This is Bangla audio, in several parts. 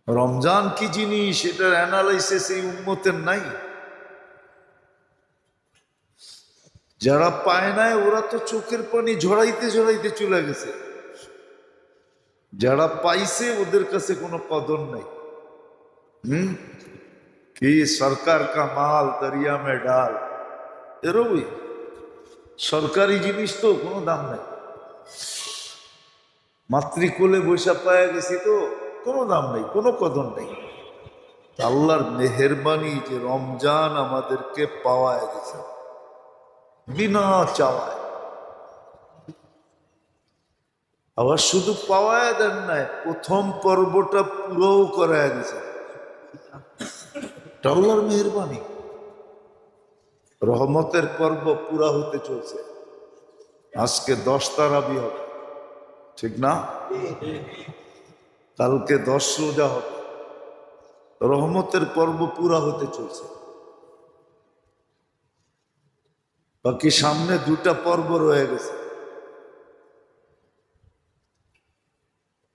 রমজান কি জিনিস এটার অ্যানালাইসিস এই উম্মতের নাই। যারা পায় নাই ওরা তো চোখের পানি ঝরাইতে ঝরাইতে চলে গেছে, যারা পাইছে ওদের কাছে কোনো কদর নাই। কি সরকার কা মাল দরিয়া মে ডাল, এরকমই সরকারি জিনিস তো কোনো দাম নাই। মাতৃকোলে বৈশা পায়া গেছি তো কোনো দাম নেই, কোনো কদর নেই। আল্লাহর মেহেরবানি যে রমজান আমাদেরকে পাওয়ায় গেছে বিনা চাওয়ায়। আবার শুধু পাওয়ায় দেন নাই, প্রথম পর্বটা পুরোও করায় গেছে। আল্লাহর মেহেরবানি, রহমতের পর্ব পুরা হতে চলছে। আজকে 10 তারাবি হবে, ঠিক না? কালকে 10 রোজা হবে। রহমতের পর্ব পুরা হতে চলছে। বাকি সামনে 2টা পর্ব রয়ে গেছে।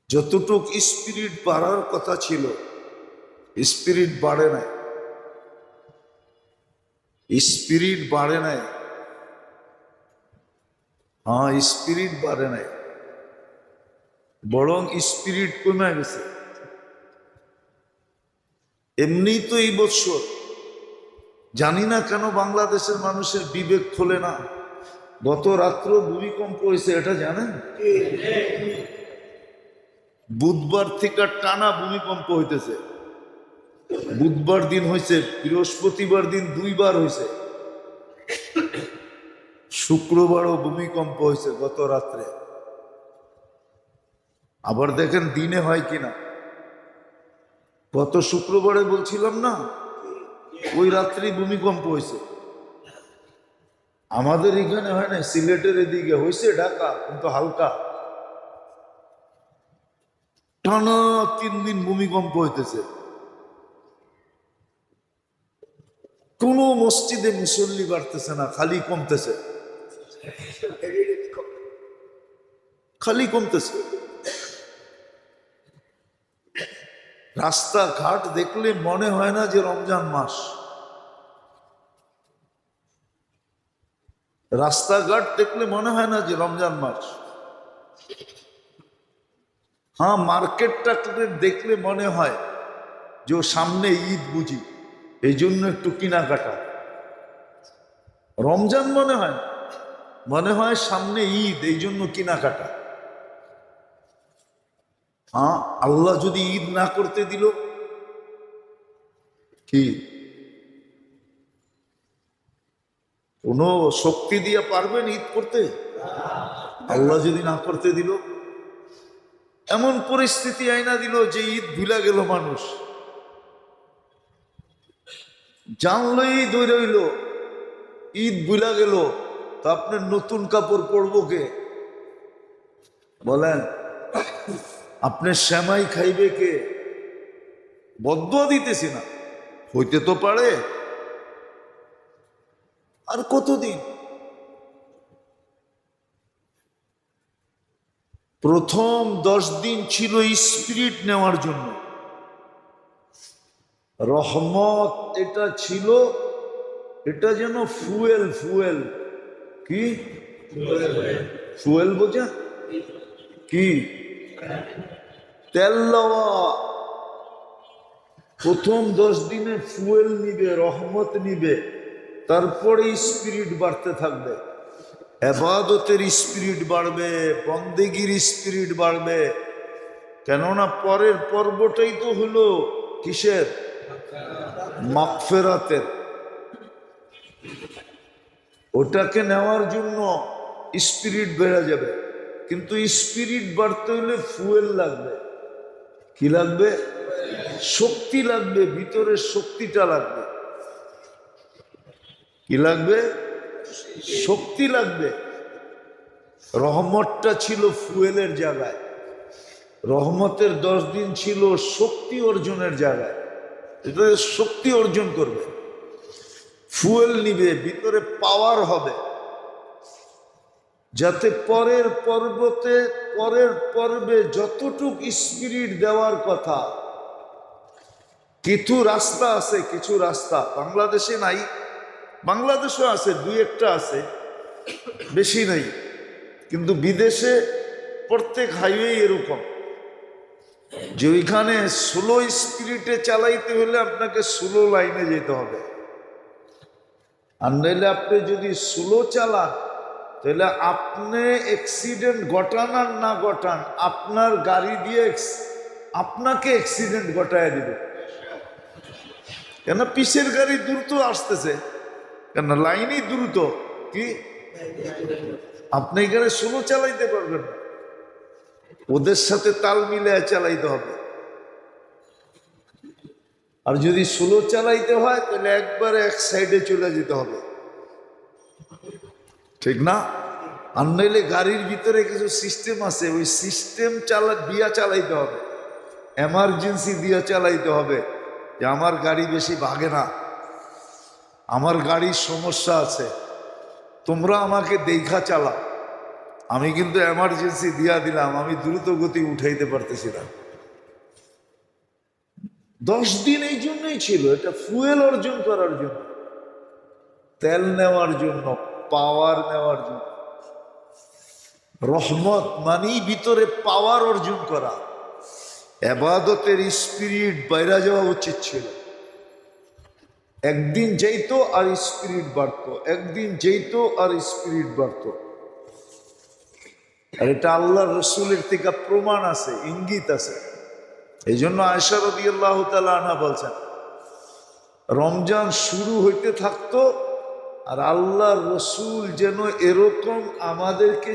যতটুক স্পিরিট বাড়ার কথা ছিল স্পিরিট বাড়ে নাই, স্পিরিট বাড়ে নাই। হ্যাঁ, স্পিরিট বাড়ে নাই, বরং স্পিরিট কমে গেছে। এমনি তো এই বছর জানি না কেন বাংলাদেশের মানুষের বিবেক খোলে না। গত রাত্র ভূমিকম্প হয়েছে, এটা জানেন? বুধবার থেকে টানা ভূমিকম্প হইতেছে। বুধবার দিন হয়েছে, বৃহস্পতিবার দিন 2 বার হয়েছে, শুক্রবারও ভূমিকম্প হয়েছে গত রাত্রে। আবার দেখেন দিনে হয় কিনা। গত শুক্রবারে বলছিলাম না, ওই রাত্রে ভূমিকম্প হয়েছে। আমাদের এখানে হয় না, সিলেটের এদিকে হয়েছে, ঢাকা, কিন্তু হালকা। টানা 3 দিন ভূমিকম্প হইতেছে। কোন মসজিদে মুসল্লি বাড়তেছে না, খালি কমতেছে, খালি কমতেছে। রাস্তাঘাট দেখলে মনে হয় না যে রমজান মাস। রাস্তাঘাট দেখলে মনে হয় না যে রমজান মাস। হ্যাঁ, মার্কেটটা দেখলে মনে হয় যে সামনে ঈদ বুঝি, এই জন্য একটু কেনাকাটা। রমজান মনে হয়, মনে হয় সামনে ঈদ, এই জন্য কেনাকাটা। হ্যাঁ, আল্লাহ যদি ঈদ না করতে দিল, কি কোনো শক্তি দিয়ে পারবেন ঈদ করতে? আল্লাহ যদি না করতে দিল, এমন পরিস্থিতি আইনা দিল যে ঈদ ভুলা গেল মানুষ। জানলো ঈদ হয়ে রইল, ঈদ ভুলা গেল, তো আপনার নতুন কাপড় পরবো কে বলেন? আপনার শ্যামাই খাইবে কে? বদুয়া দিতেছি না, হইতে তো পারে। আর কতদিন? প্রথম 10 দিন ছিল স্পিরিট নেওয়ার জন্য, রহমত এটা ছিল, এটা যেন ফুয়েল। ফুয়েল কি? ফুয়েল বোঝা কি? তেল লওয়া। প্রথম 10 দিনে ফুয়েল নিবে, রহমত নিবে, তারপরে স্পিরিট বাড়তে থাকবে। ইবাদতের স্পিরিট বাড়বে, বন্দেগীর স্পিরিট বাড়বে। কেননা পরের পর্বটাই তো হলো কিসের? মাগফিরাতের। ওটাকে নেওয়ার জন্য স্পিরিট বেড়ে যাবে, কিন্তু স্পিরিট বাড়তে হলে ফুয়েল লাগবে। কি লাগবে? শক্তি লাগবে, ভিতরের শক্তিটা লাগবে। কি লাগবে? শক্তি লাগবে। রহমতটা ছিল ফুয়েলের জায়গায়, রহমতের 10 দিন ছিল শক্তি অর্জনের জায়গায়। এটা শক্তি অর্জন করবে, ফুয়েল নিবে, ভিতরে পাওয়ার হবে, যাতে পরের পর্বে যতটুক স্পিরিট দেওয়ার কথা কিছু রাস্তা আছে, কিছু রাস্তা বাংলাদেশে নাই, বাংলাদেশও আছে, দুই একটা আছে, বেশি নাই, কিন্তু বিদেশে প্রত্যেক হাইওয়ে এরকম যে ওইখানে স্লো স্পিরিটে চালাইতে হলে আপনাকে স্লো লাইনে যেতে হবে। আর নইলে আপনি যদি স্লো চালান তাহলে আপনি অ্যাক্সিডেন্ট ঘটান আর না ঘটান, আপনার গাড়ি দিয়ে আপনাকে অ্যাক্সিডেন্ট ঘটায় দিবে। কেন পিছের গাড়ি দ্রুত আসতেছে, কেন লাইনই দ্রুত, কি আপনি এখানে স্লো চালাইতে পারবেন না, ওদের সাথে তাল মিলিয়ে চালাইতে হবে। আর যদি স্লো চালাইতে হয় তাহলে একবারে এক সাইডে চলে যেতে হবে, ঠিক না? আর নইলে গাড়ির ভিতরে কিছু সিস্টেম আছে, ওই সিস্টেম দিয়া চালাইতে হবে, এমার্জেন্সি দিয়া চালাইতে হবে, যে আমার গাড়ি বেশি ভাগে না, আমার গাড়ির সমস্যা আছে, তোমরা আমাকে দেখা চালাও, আমি কিন্তু এমার্জেন্সি দিয়া দিলাম, আমি দ্রুত গতি উঠাইতে পারতেছি না। 10 দিন এই জন্যই ছিল, এটা ফুয়েল অর্জন করার জন্য, তেল নেওয়ার জন্য, পাওয়ার নেওয়ার জন্য। রহমত মানেই ভিতরে পাওয়ার অর্জন করা, ইবাদতের স্পিরিট বাইরে যাওয়া উচিত ছিল। একদিন যেইতো আর স্পিরিট বাড়তো, একদিন যেইতো আর স্পিরিট বাড়তো। আর এটা আল্লাহ রসুলের থেকে প্রমাণ আছে, ইঙ্গিত আছে। এই জন্য আয়েশা রাদিয়াল্লাহু তাআলা আনহা বলছেন, রমজান শুরু হইতে থাকতো আর আল্লাহ রসুল যেন এরকম আমাদেরকে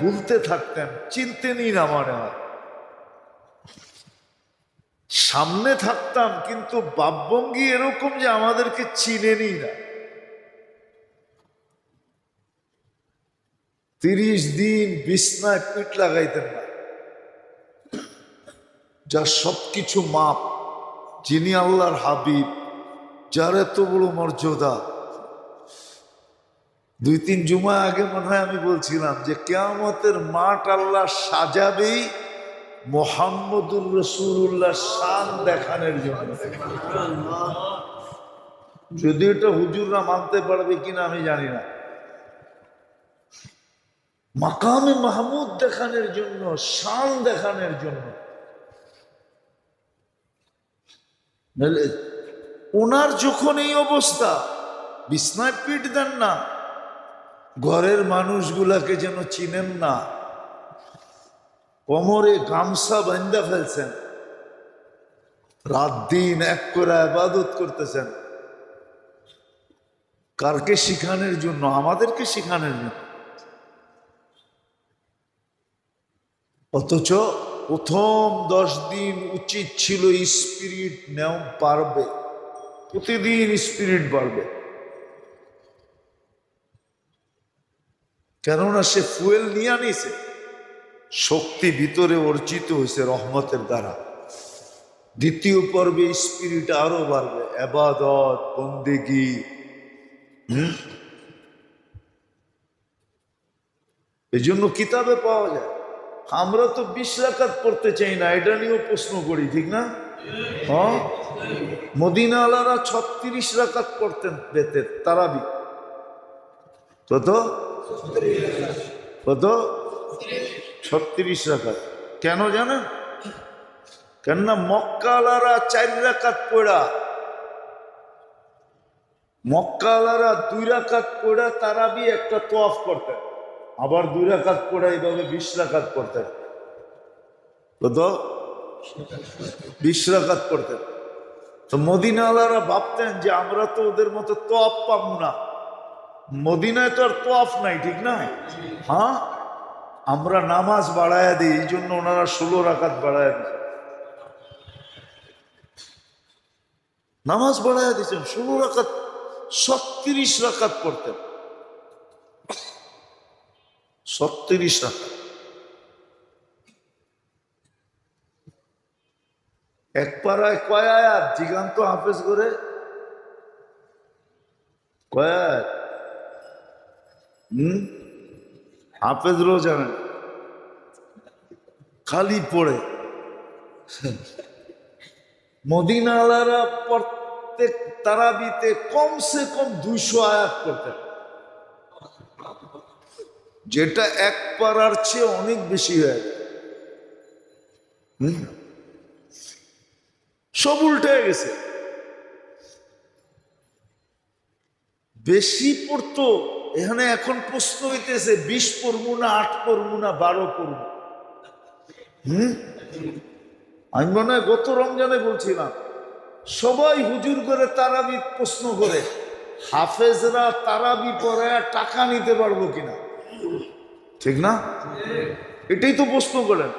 বলতে থাকতেন, চিনতে নিন আমার সামনে থাকতাম কিন্তু বাপভঙ্গি এরকম যে আমাদেরকে চিনেনি না। 30 দিন বিছনায় পিঠ লাগাইতেন না, যার সবকিছু মাপ, যিনি আল্লাহর হাবিব, যার এত বড় মর্যাদা। 2-3 জুমা আগে মনে হয় আমি বলছিলাম যে কিয়ামতের মাঠ আল্লাহ সাজাবেই মুহাম্মদুর রাসূলুল্লাহ শান দেখানোর জন্য। যদি এটা হুজুররা মানতে পারবে কিনা আমি জানি না, মাকামে মাহমুদ দেখানোর জন্য, শান দেখানোর জন্য। ওনার যখন এই অবস্থা, বিছনায় পিঠ দেন না, ঘরের মানুষগুলাকে যেন চিনেন না, কোমরে গামছা বান্ধা ফেলছেন, রাত দিন এক করে ইবাদত করতেছেন। কারকে শিখানোর জন্য? আমাদেরকে শিখানোর জন্য। অথচ প্রথম 10 দিন উচিত ছিল স্পিরিট নেও বাড়বে, প্রতিদিন স্পিরিট বাড়বে, কেননা সে ফুয়েল নিয়ে আনিছে, শক্তি ভিতরে অর্জিত হয়েছে রহমতের দ্বারা। দ্বিতীয় পর্বে স্পিরিট আরো বাড়বে, ইবাদত বন্দেগী। এই জন্য কিতাবে পাওয়া যায়। আমরা তো 20 রাকাত পড়তে চাই না, এটা নিয়েও প্রশ্ন করি, ঠিক না? হ্যাঁ, মদিনা আলারা 36 রাকাত পড়তেন পেতেন তারাবি। কত কত 36 রাকাত। কেন জানেন? কেননা মক্কা আলারা 4 রাকাত পড়া, মক্কা আলারা 2 রাকাত পড়া তারাবি একটা তোয়াফ করতেন, আবার 2 রাকাত পড়া এইভাবে 20 রাকাত পড়তেন। কত? 20 রাকাত পড়তেন। তো মদিনাওয়ালারা ভাবতেন যে আমরা তো ওদের মতো তোয়াফ পাবো না, মদিনায় তো আর তোয়াফ নাই, ঠিক না? হ্যাঁ, আমরা নামাজ বাড়ায়া দিই, এই জন্য ওনারা 16 রাকাত বাড়ায়া দিয়েছেন, নামাজ বাড়ায়া দিয়েছেন 16 রাকাত, 36 রাকাত পড়তেন, 36 রাকাত। এক পাড়ায় কয় আয়াত জিগান্ত হাফেজ করে? কয় আয়াত? হাফেজরাও জানেন, খালি পড়ে মদিনাওয়ালারা প্রত্যেক তারাবিতে কমসে কম 200 আয়াত করতেন, যেটা এক পারার চেয়ে অনেক বেশি হয়ে যায়। সব উল্টে গেছে। বেশি পড়তো এখানে, এখন প্রশ্ন হইতেছে 20 পড়বো না 8 পড়বো না 12 পড়বো। আমি মনে হয় গত রমজানে বলছিলাম, সবাই হুজুর করে তারাবি প্রশ্ন করে, হাফেজরা তারাবি পড়ে টাকা নিতে পারবো কিনা, ঠিক না? এটাই তো প্রশ্ন করেন।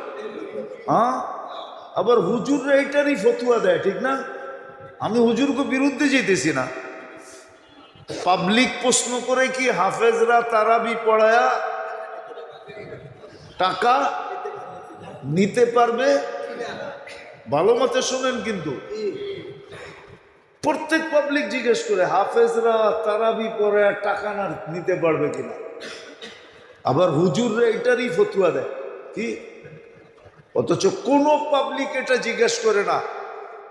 হ্যাঁ, আবার হুজুররা এটারই ফতুয়া দেয়, ঠিক না? আমি হুজুরকে বিরুদ্ধে যেতেছি না। পাবলিক প্রশ্ন করে কি হাফেজরা তারাবি পড়ায়া টাকা নিতে পারবে? ভালো মতে শোনেন, কিন্তু প্রত্যেক পাবলিক জিজ্ঞেস করে হাফেজরা তারাবি পড়ায়া টাকা না নিতে পারবে কিনা। আবার হুজুররা এটারই ফতুয়া দেয় কি, অথচ কোন পাবলিক এটা জিজ্ঞেস করে না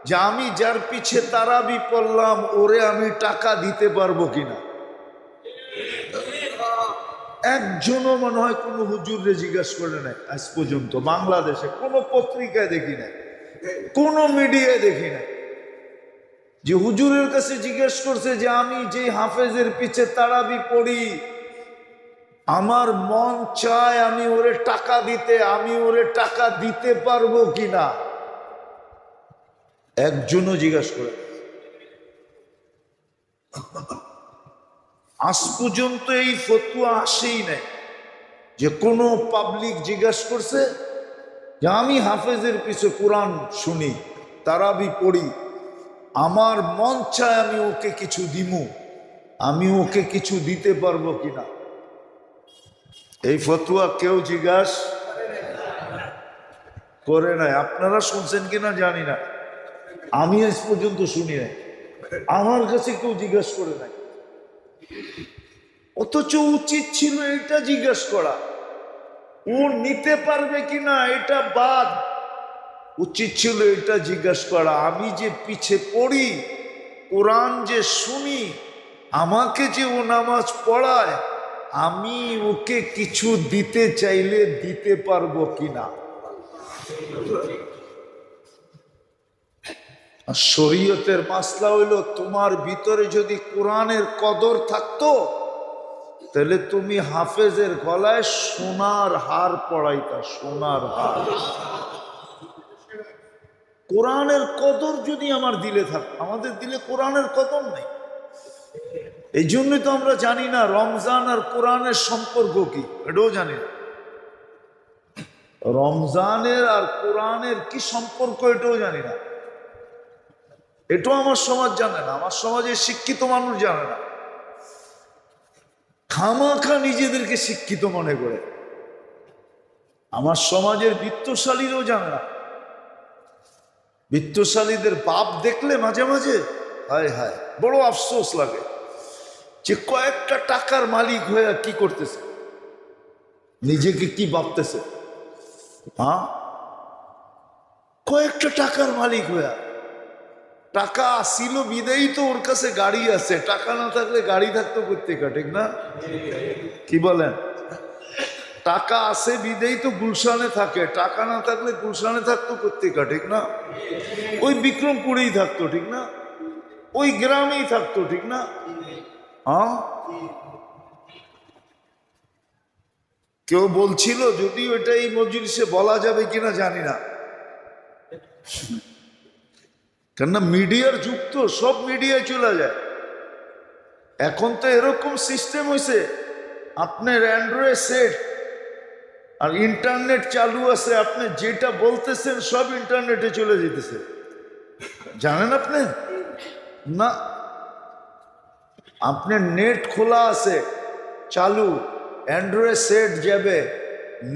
যে আমি যার পিছে তারাবি পড়লাম ওরে আমি টাকা দিতে পারবো কিনা। একজনও মনে হয় কোনো হুজুরে জিজ্ঞেস করে নাই আজ পর্যন্ত। বাংলাদেশে কোনো পত্রিকায় দেখি নাই, কোনো মিডিয়ায় দেখি নাই যে হুজুরের কাছে জিজ্ঞেস করছে যে আমি যে হাফেজের পিছে তারাবি পড়ি, আমার মন চায় আমি ওরে টাকা দিতে, আমি ওরে টাকা দিতে পারবো কিনা। একজনও জিজ্ঞাসা করে। আজ পর্যন্ত এই ফতুয়া আসেই নাই যে কোনো পাবলিক জিজ্ঞাসা করছে যে আমি হাফেজের পিছে কোরআন শুনি, তারাবি পড়ি, আমার মন চায় আমি ওকে কিছু দিমু, আমি ওকে কিছু দিতে পারবো কিনা। এই ফতুয়া কেউ জিজ্ঞাসা করে নাই। আপনারা শুনছেন কিনা জানি না, আমি আজ পর্যন্ত শুনি নাই, আমার কাছে কেউ জিজ্ঞাসা করে নাই। অথচ উচিত ছিল এটা জিজ্ঞাসা করা, ও নিতে পারবে কিনা এটা বাদ, উচিত ছিল এটা জিজ্ঞাসা করা আমি যে পিছে পড়ি, কোরআন যে শুনি, আমাকে যে ও নামাজ পড়ায়, আমি ওকে কিছু দিতে চাইলে দিতে পারবো কিনা। শরীয়তের মাসলা হইল, তোমার ভিতরে যদি কোরআনের কদর থাকতো তাহলে তুমি হাফেজের গলায় সোনার হার পড়াইতা, সোনার হার। কোরআনের কদর যদি আমার দিলে থাকতো, আমাদের দিলে কোরআনের কদর নেই। এই জন্যই তো আমরা জানি না রমজান আর কোরআনের সম্পর্ক কি, এটাও জানি না। রমজানের আর কোরআনের কি সম্পর্ক এটাও জানি না, এটাও আমার সমাজ জানে না, আমার সমাজে শিক্ষিত মানুষ জানে না। খামাখা নিজেদেরকে শিক্ষিত মনে করে। আমার সমাজের বিত্তশালীরাও জানে না। বিত্তশালীদের বাপ দেখলে মাঝে মাঝে হায় হায় বড় আফসোস লাগে যে কয়েকটা টাকার মালিক হয়ে কি করতেছে, নিজেকে কি ভাবতেছে। হ্যাঁ, কয়েকটা টাকার মালিক হয়ে, টাকা আসিল বিদেই তো ওর কাছে গাড়ি আছে, টাকা না থাকলে গাড়ি থাকতো কোত্থেকে, ঠিক না? কি বলেন? টাকা আছে বিদেই তো গুলশানে থাকে, টাকা না থাকলে গুলশানে থাকতো কোত্থেকে, ঠিক না? ওই বিক্রমপুরেই থাকতো, ঠিক না? ওই গ্রামেই থাকতো, ঠিক না? হ্যাঁ, কেউ বলছিল, যদিও এটা এই মজলিসে বলা যাবে কিনা জানি না, কেননা মিডিয়ার যুগ তো, সব মিডিয়ায় চলে যায়। এখন তো এরকম সিস্টেম হয়েছে, আপনার অ্যান্ড্রয়েড সেট আর ইন্টারনেট চালু আছে, আপনি যেটা বলতেছেন সব ইন্টারনেটে চলে যেতেছে, জানেন আপনি? না, আপনার নেট খোলা আছে, চালু, অ্যান্ড্রয়েড সেট যাবে,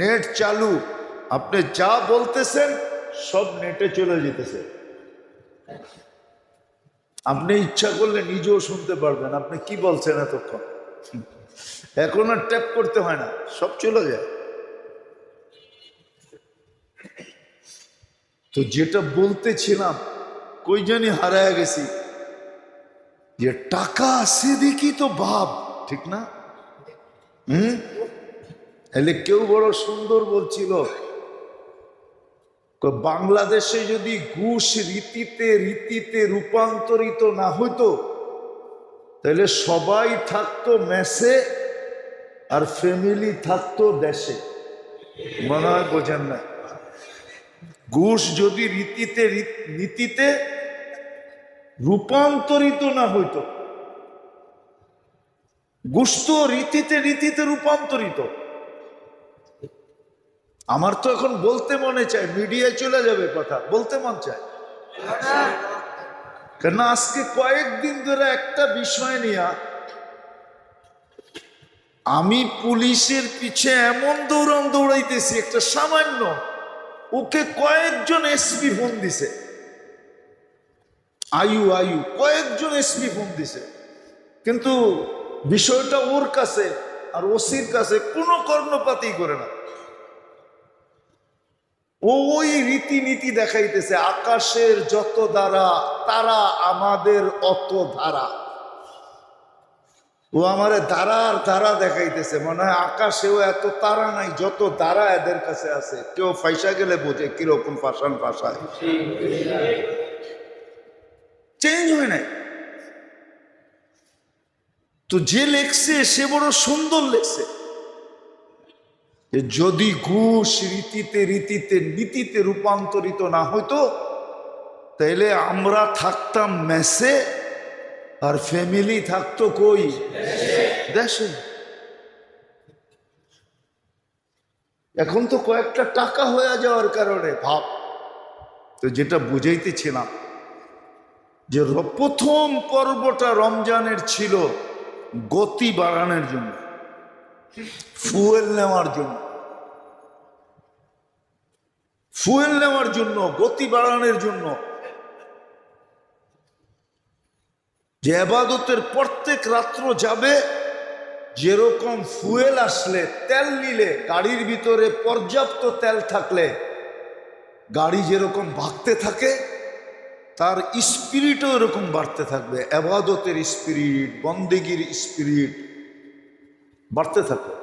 নেট চালু, আপনি যা বলতেছেন সব নেটে চলে যেতেছে। আপনি ইচ্ছা করলে নিজেও শুনতে পারবেন আপনি কি বলছেন এতক্ষণ। এখন আর ট্যাপ করতে হয় না, সব চলে যায়। তো যেটা বলতেছিলাম, কই জানি হারায় গেছি। যে টাকা আছে দেখি তো ভাব, ঠিক না? এলে কেউ বড় সুন্দর বলছিল, বাংলাদেশে যদি ঘুষ রীতিতে রীতিতে রূপান্তরিত না হইতো তাহলে সবাই থাকতো মেসে আর ফ্যামিলি থাকতো দেশে। মনে হয় বোঝেন না? ঘুষ যদি রীতিতে নীতিতে রূপান্তরিত না হইতো, ঘুষ তো রীতিতে রীতিতে রূপান্তরিত। আমার তো এখন বলতে মনে চায়, মিডিয়ায় চলে যাবে কথা, বলতে মন চায়। কেন আজকে কয়েকদিন ধরে একটা বিষয় নিয়ে আমি পুলিশের পিছে এমন দৌড়াইতেছি, একটা সামান্য ওকে কয়েকজন এসপি ফোন দিছে, আয়ু কয়েকজন এসপি ফোন দিছে, কিন্তু বিষয়টা ওর কাছে আর ওসির কাছে কোনো কর্ণপাতই করে না। ওই রীতিনীতি দেখাইতেছে, আকাশের যত দ্বারা তারা আমাদের অত ধারা। ও আমারে ধারার ধারা দেখাইতেছে, মনে হয় আকাশেও এত তারা নাই যত ধারা এদের কাছে আছে। কেউ ফাইসা গেলে বোঝে কিরকম ফাঁসান ফাঁসায়, চেঞ্জ হয় নাই। তো যে লেখছে সে বড় সুন্দর লেখছে, যদি ঘুষ রীতিতে রীতিতে নীতিতে রূপান্তরিত না হইতো তাইলে আমরা থাকতাম মেসে আর ফ্যামিলি থাকতো কই? দেশে। এখন তো কয়েকটা টাকা হয়ে যাওয়ার কারণে ভাব। তো যেটা বুঝাইতেছিলাম যে প্রথম পর্বটা রমজানের ছিল গতি বাড়ানোর জন্য, ফুয়েল নেওয়ার জন্য, গতি বাড়ানোর জন্য, যে ইবাদতের প্রত্যেক রাত্র যাবে, যেরকম ফুয়েল আসলে তেল নিলে গাড়ির ভিতরে পর্যাপ্ত তেল থাকলে গাড়ি যেরকম ভাগতে থাকে তার স্পিরিটও এরকম বাড়তে থাকবে। ইবাদতের স্পিরিট, বন্দেগীর স্পিরিট বাড়তে থাকবে।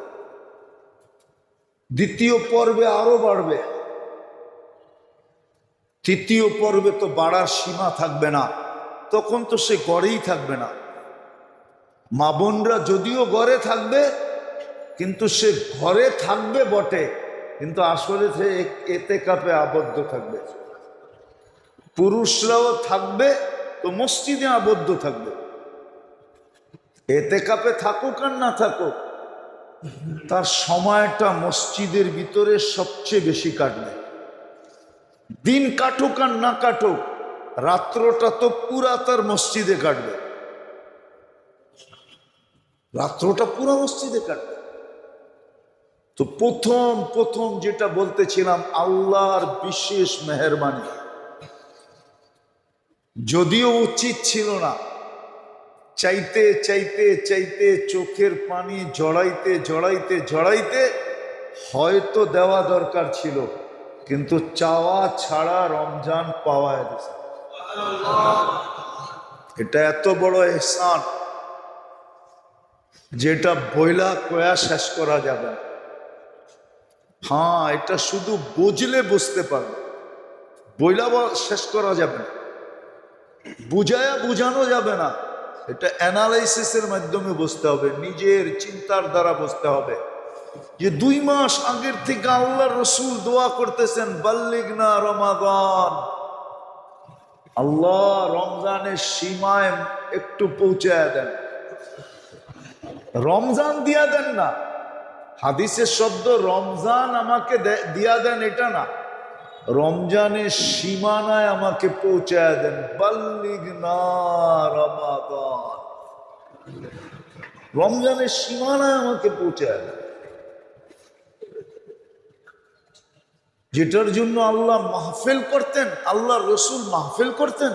দ্বিতীয় পর্বে আরো বাড়বে, তৃতীয় পর্বে তো বাড়ার সীমা থাকবে না, তখন তো সে গড়েই থাকবে না। মা বোনরা যদিও ঘরে থাকবে, কিন্তু সে ঘরে থাকবে বটে, কিন্তু আসলে সে এতেকাফে আবদ্ধ থাকবে। পুরুষরাও থাকবে তো মসজিদে আবদ্ধ থাকবে। এতেকাফে থাকুক আর না থাকুক, তার সময়টা মসজিদের ভিতরে সবচেয়ে বেশি কাটবে। দিন কাটুক আর না কাটুক, রাত্রটা তো পুরা তার মসজিদে কাটবে, রাত্রটা পুরা মসজিদে কাটবে। তো প্রথম যেটা বলতেছিলাম, আল্লাহর বিশেষ মেহেরবানি। যদিও উচিত ছিল না, চাইতে চাইতে চাইতে চোখের পানি জড়াইতে হয়তো দেওয়া দরকার ছিল, কিন্তু চাওয়া ছাড়া রমজান পাওয়া গেছে। এটা এত বড় ইহসান যেটা বইলা কয়া শেষ করা যাবে না। হ্যাঁ, এটা শুধু বুঝলে বুঝতে পারবে, বইলা শেষ করা যাবে না, বুঝায়া বুঝানো যাবে না। এটা অ্যানালাইসিসের মাধ্যমে বুঝতে হবে, নিজের চিন্তার দ্বারা বুঝতে হবে। যে 2 মাস আগের থেকে আল্লাহ রসুল দোয়া করতেছেন, বাল্লিগনা রমাদান, আল্লাহ রমজানের সীমায় একটু পৌঁছায় দেন। রমজান দিয়া দেন না, হাদিসের শব্দ রমজান আমাকে দিয়া দেন এটা না, রমজানের সীমানায় আমাকে পৌঁছায় দেন। বাল্লিগনা রমাদান, রমজানের সীমানায় আমাকে পৌঁছায় দেন। যেটার জন্য আল্লাহ মাহফিল করতেন, আল্লাহ রসুল মাহফিল করতেন,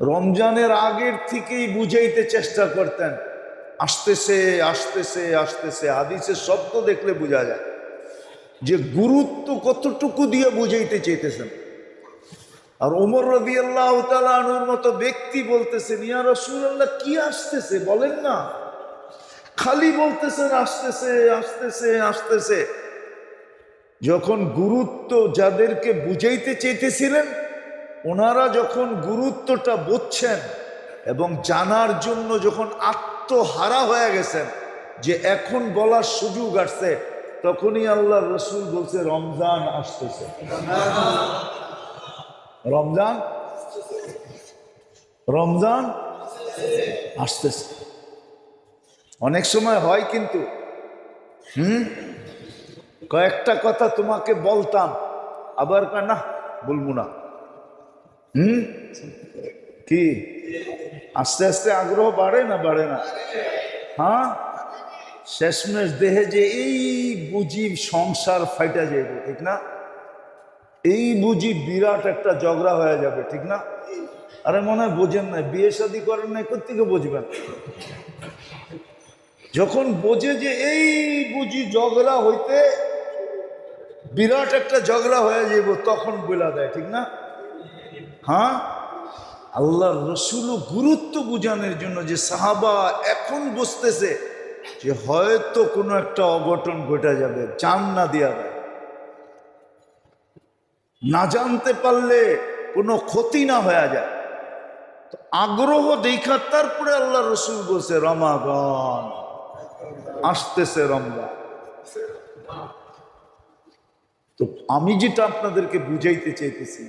রমজানের আগের থেকেই বুঝাইতে চেষ্টা করতেন, আসতেছে আসতেছে আসতেছে। হাদিসের শব্দ দেখলে বোঝা যায় যে গুরুত্ব কতটুকু দিয়ে বুঝাইতে চাইতেছেন। আর ওমর রাদিয়াল্লাহু তাআলা আনহুর মতো ব্যক্তি বলতেছেন, ইয়া রাসূলুল্লাহ কি আসতেছে বলেন না, খালি বলতেছেন আসতেছে আসতেছে আসতেছে। যখন গুরুত্ব যাদেরকে বুঝাইতে চেয়েছিলেন, ওনারা যখন গুরুত্বটা বুঝছেন এবং জানার জন্য যখন আত্মহারা হয়ে গেছেন যে এখন বলার সুযোগ আসছে, তখনই আল্লাহ রসুল বলছে রমজান আসতেছে, রমজান রমজান আসতেছে। অনেক সময় হয় কিন্তু কয়েকটা কথা তোমাকে বলতাম, আবার না বলবো না। কি আস্তে আস্তে আগ্রহ বাড়ে না বাড়ে না? হ্যাঁ, শেষমেশ দেহে যে এই বুঝি সংসার ফাইটা যাবে, ঠিক না? এই বুঝি বিরাট একটা ঝগড়া হয়ে যাবে, ঠিক না? আরে মনে হয় বোঝেন না, বিয়ে শাদী করেন নাই, কোত্থেকে বুঝবেন? যখন বোঝে যে এই বুঝি ঝগড়া হইতে বিরাট একটা ঝগড়া হয়ে যাব, তখন বলা দেয়, ঠিক না? হ্যাঁ, আল্লাহর রসুল গুরুত্ব বুঝানোর জন্য যে সাহাবা এখন বুঝতেছে যে হয়তো কোনো একটা অঘটন ঘটে যাবে, জান না দিয়া দেয়, না জানতে পারলে কোনো ক্ষতি না হয়ে যায়, তো আগ্রহ দেখা তারপরে আল্লাহ রসুল বলছে রমাগণ আসতেছে, রমজান। তো আমি যেটা আপনাদেরকে বুঝাইতে চাইতেছি,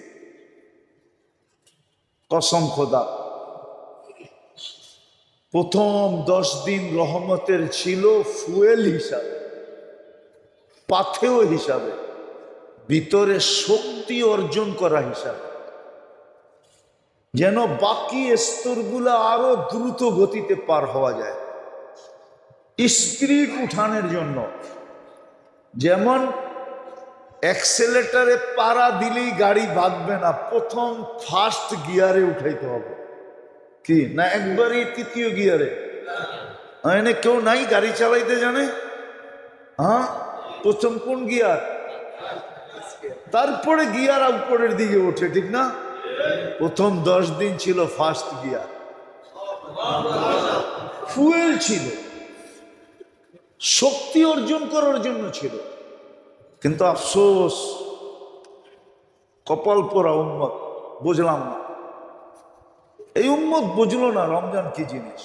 কসম খোদা, প্রথম 10 দিন রহমতের ছিল ফুয়েল হিসাবে, পাথেয় হিসাবে, ভিতরে শক্তি অর্জন করা হিসাবে, যেন বাকি স্তরগুলা আরো দ্রুত গতিতে পার হওয়া যায়, স্পিরিট উঠানোর জন্য। যেমন অ্যাক্সেলেটারে পাড়া দিলেই গাড়ি ভাগবে না, প্রথম ফার্স্ট গিয়ারে উঠাইতে হবে, কি না একবারই তৃতীয় গিয়ারে? এনে কেউ নাই গাড়ি চালাইতে জানে? হ্যাঁ, প্রথম কোন গিয়ার, তারপরে গিয়ার উপরের দিকে ওঠে, ঠিক না? প্রথম 10 দিন ছিল ফার্স্ট গিয়ার, ফুয়েল ছিল, শক্তি অর্জন করার জন্য ছিল। কিন্তু আফসোস, কপাল পোড়া উম্মত বুঝলাম না, এই উম্মত বুঝলো না রমজান কি জিনিস,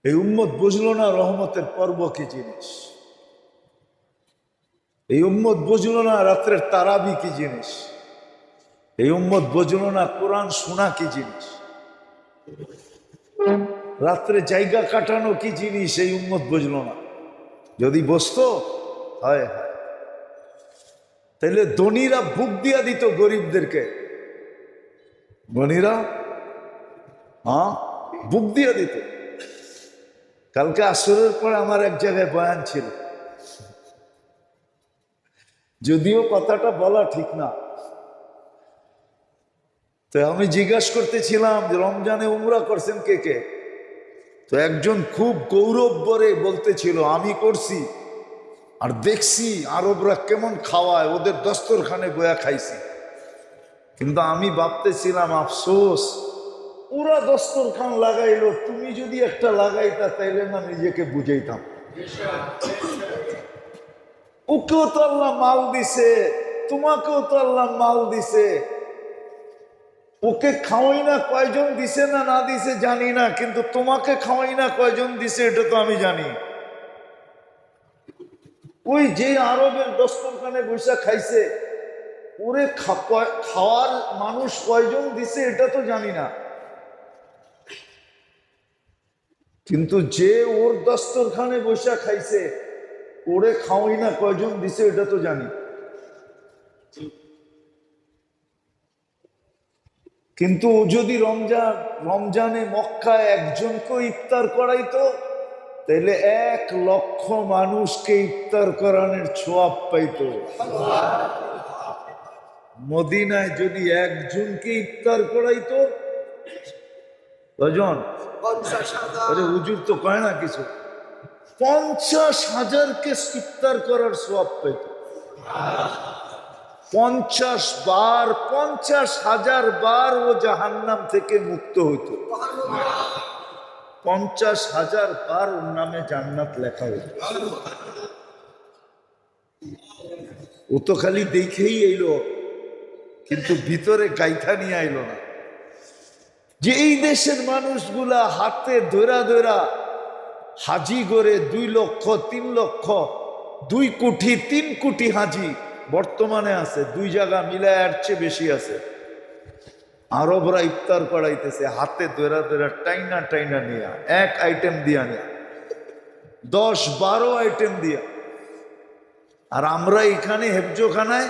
এই উম্মত বুঝলো না রহমতের পর্ব কি জিনিস, এই উম্মত বুঝলো না রাত্রের তারাবি কি জিনিস, এই উম্মত বুঝলো না কোরআন শোনা কি জিনিস, রাত্রে জায়গা কাটানো কি জিনিস, এই উম্মত বুঝলো না। যদি বসতো, হয় হয়, তাহলে ধনীরা বুক দিয়া দিত গরিবদেরকে, ধনীরা হ্যাঁ বুক দিয়া দিত। কালকে আসরের পর আমার এক জায়গায় বয়ান ছিল, যদিও কথাটা বলা ঠিক না, তো আমি জিজ্ঞাসা করতেছিলাম যে রমজানে উমরা করছেন কে কে? তো একজন খুব গৌরব ভরে বলতেছিল আমি করছি, আর দেখছি আরবরা কেমন খাওয়ায়, ওদের দস্তরখানে বয়া খাইছি। কিন্তু আমি ভাবতেছিলাম আফসোস, পুরা দস্তরখান লাগাইলো, তুমি যদি একটা লাগাইতা তাইলে না নিজেকে বুঝাইতাম। ওকেও তো আল্লাহ মাল দিছে, তোমাকেও তো আল্লাহ মাল দিছে, ওকে খাওয়াই না কয়জন দিছে না না দিছে জানি না, কিন্তু তোমাকে খাওয়াই না কয়জন দিছে এটা তো আমি জানি। ওই যে আরবের দস্তরখানে বৈশা খাইছে, ওরে খাওয়ার মানুষ কয়জন দিছে এটা তো জানি না, কিন্তু যে ওর দস্তরখানে বৈশা খাইছে, ওরে খাওয়াই না কয়জন দিছে এটা তো জানি। কিন্তু ও যদি রমজানে মক্কায় একজনকে ইফতার করাইতো, তাহলে 1 লক্ষ মানুষকে ইফতার করানোর ছোয়াব পাইতো। মদিনায় যদি একজনকে ইফতার করাইতো, কজন? আরে হুজুর তো কয় না কিছু, 50,000কে ইফতার করার ছোয়াব পাইতো। 50 বার, 50,000 বার ও জাহান্নাম থেকে মুক্ত হইতো। 50,000 বার ওর নামে জান্নাত লেখা হইতো। ও তো খালি দেখেই এলো, কিন্তু ভিতরে গাইথা নিয়ে আইলো না। যে এই দেশের মানুষগুলা হাতে ধরা ধরা হাজি করে 2 লক্ষ 3 লক্ষ 2 কোটি 3 কোটি হাজি বর্তমানে আছে, 2 জায়গা মিলায় এর চেয়ে বেশি আছে। আরবরা ইফতার করাইতেছে হাতে ধরা ধরা টাইনা টাইনা নিয়া, এক আইটেম দিয়া নিয়া, 10-12 আইটেম দিয়া। আর আমরা এখানে হেফজোখানায়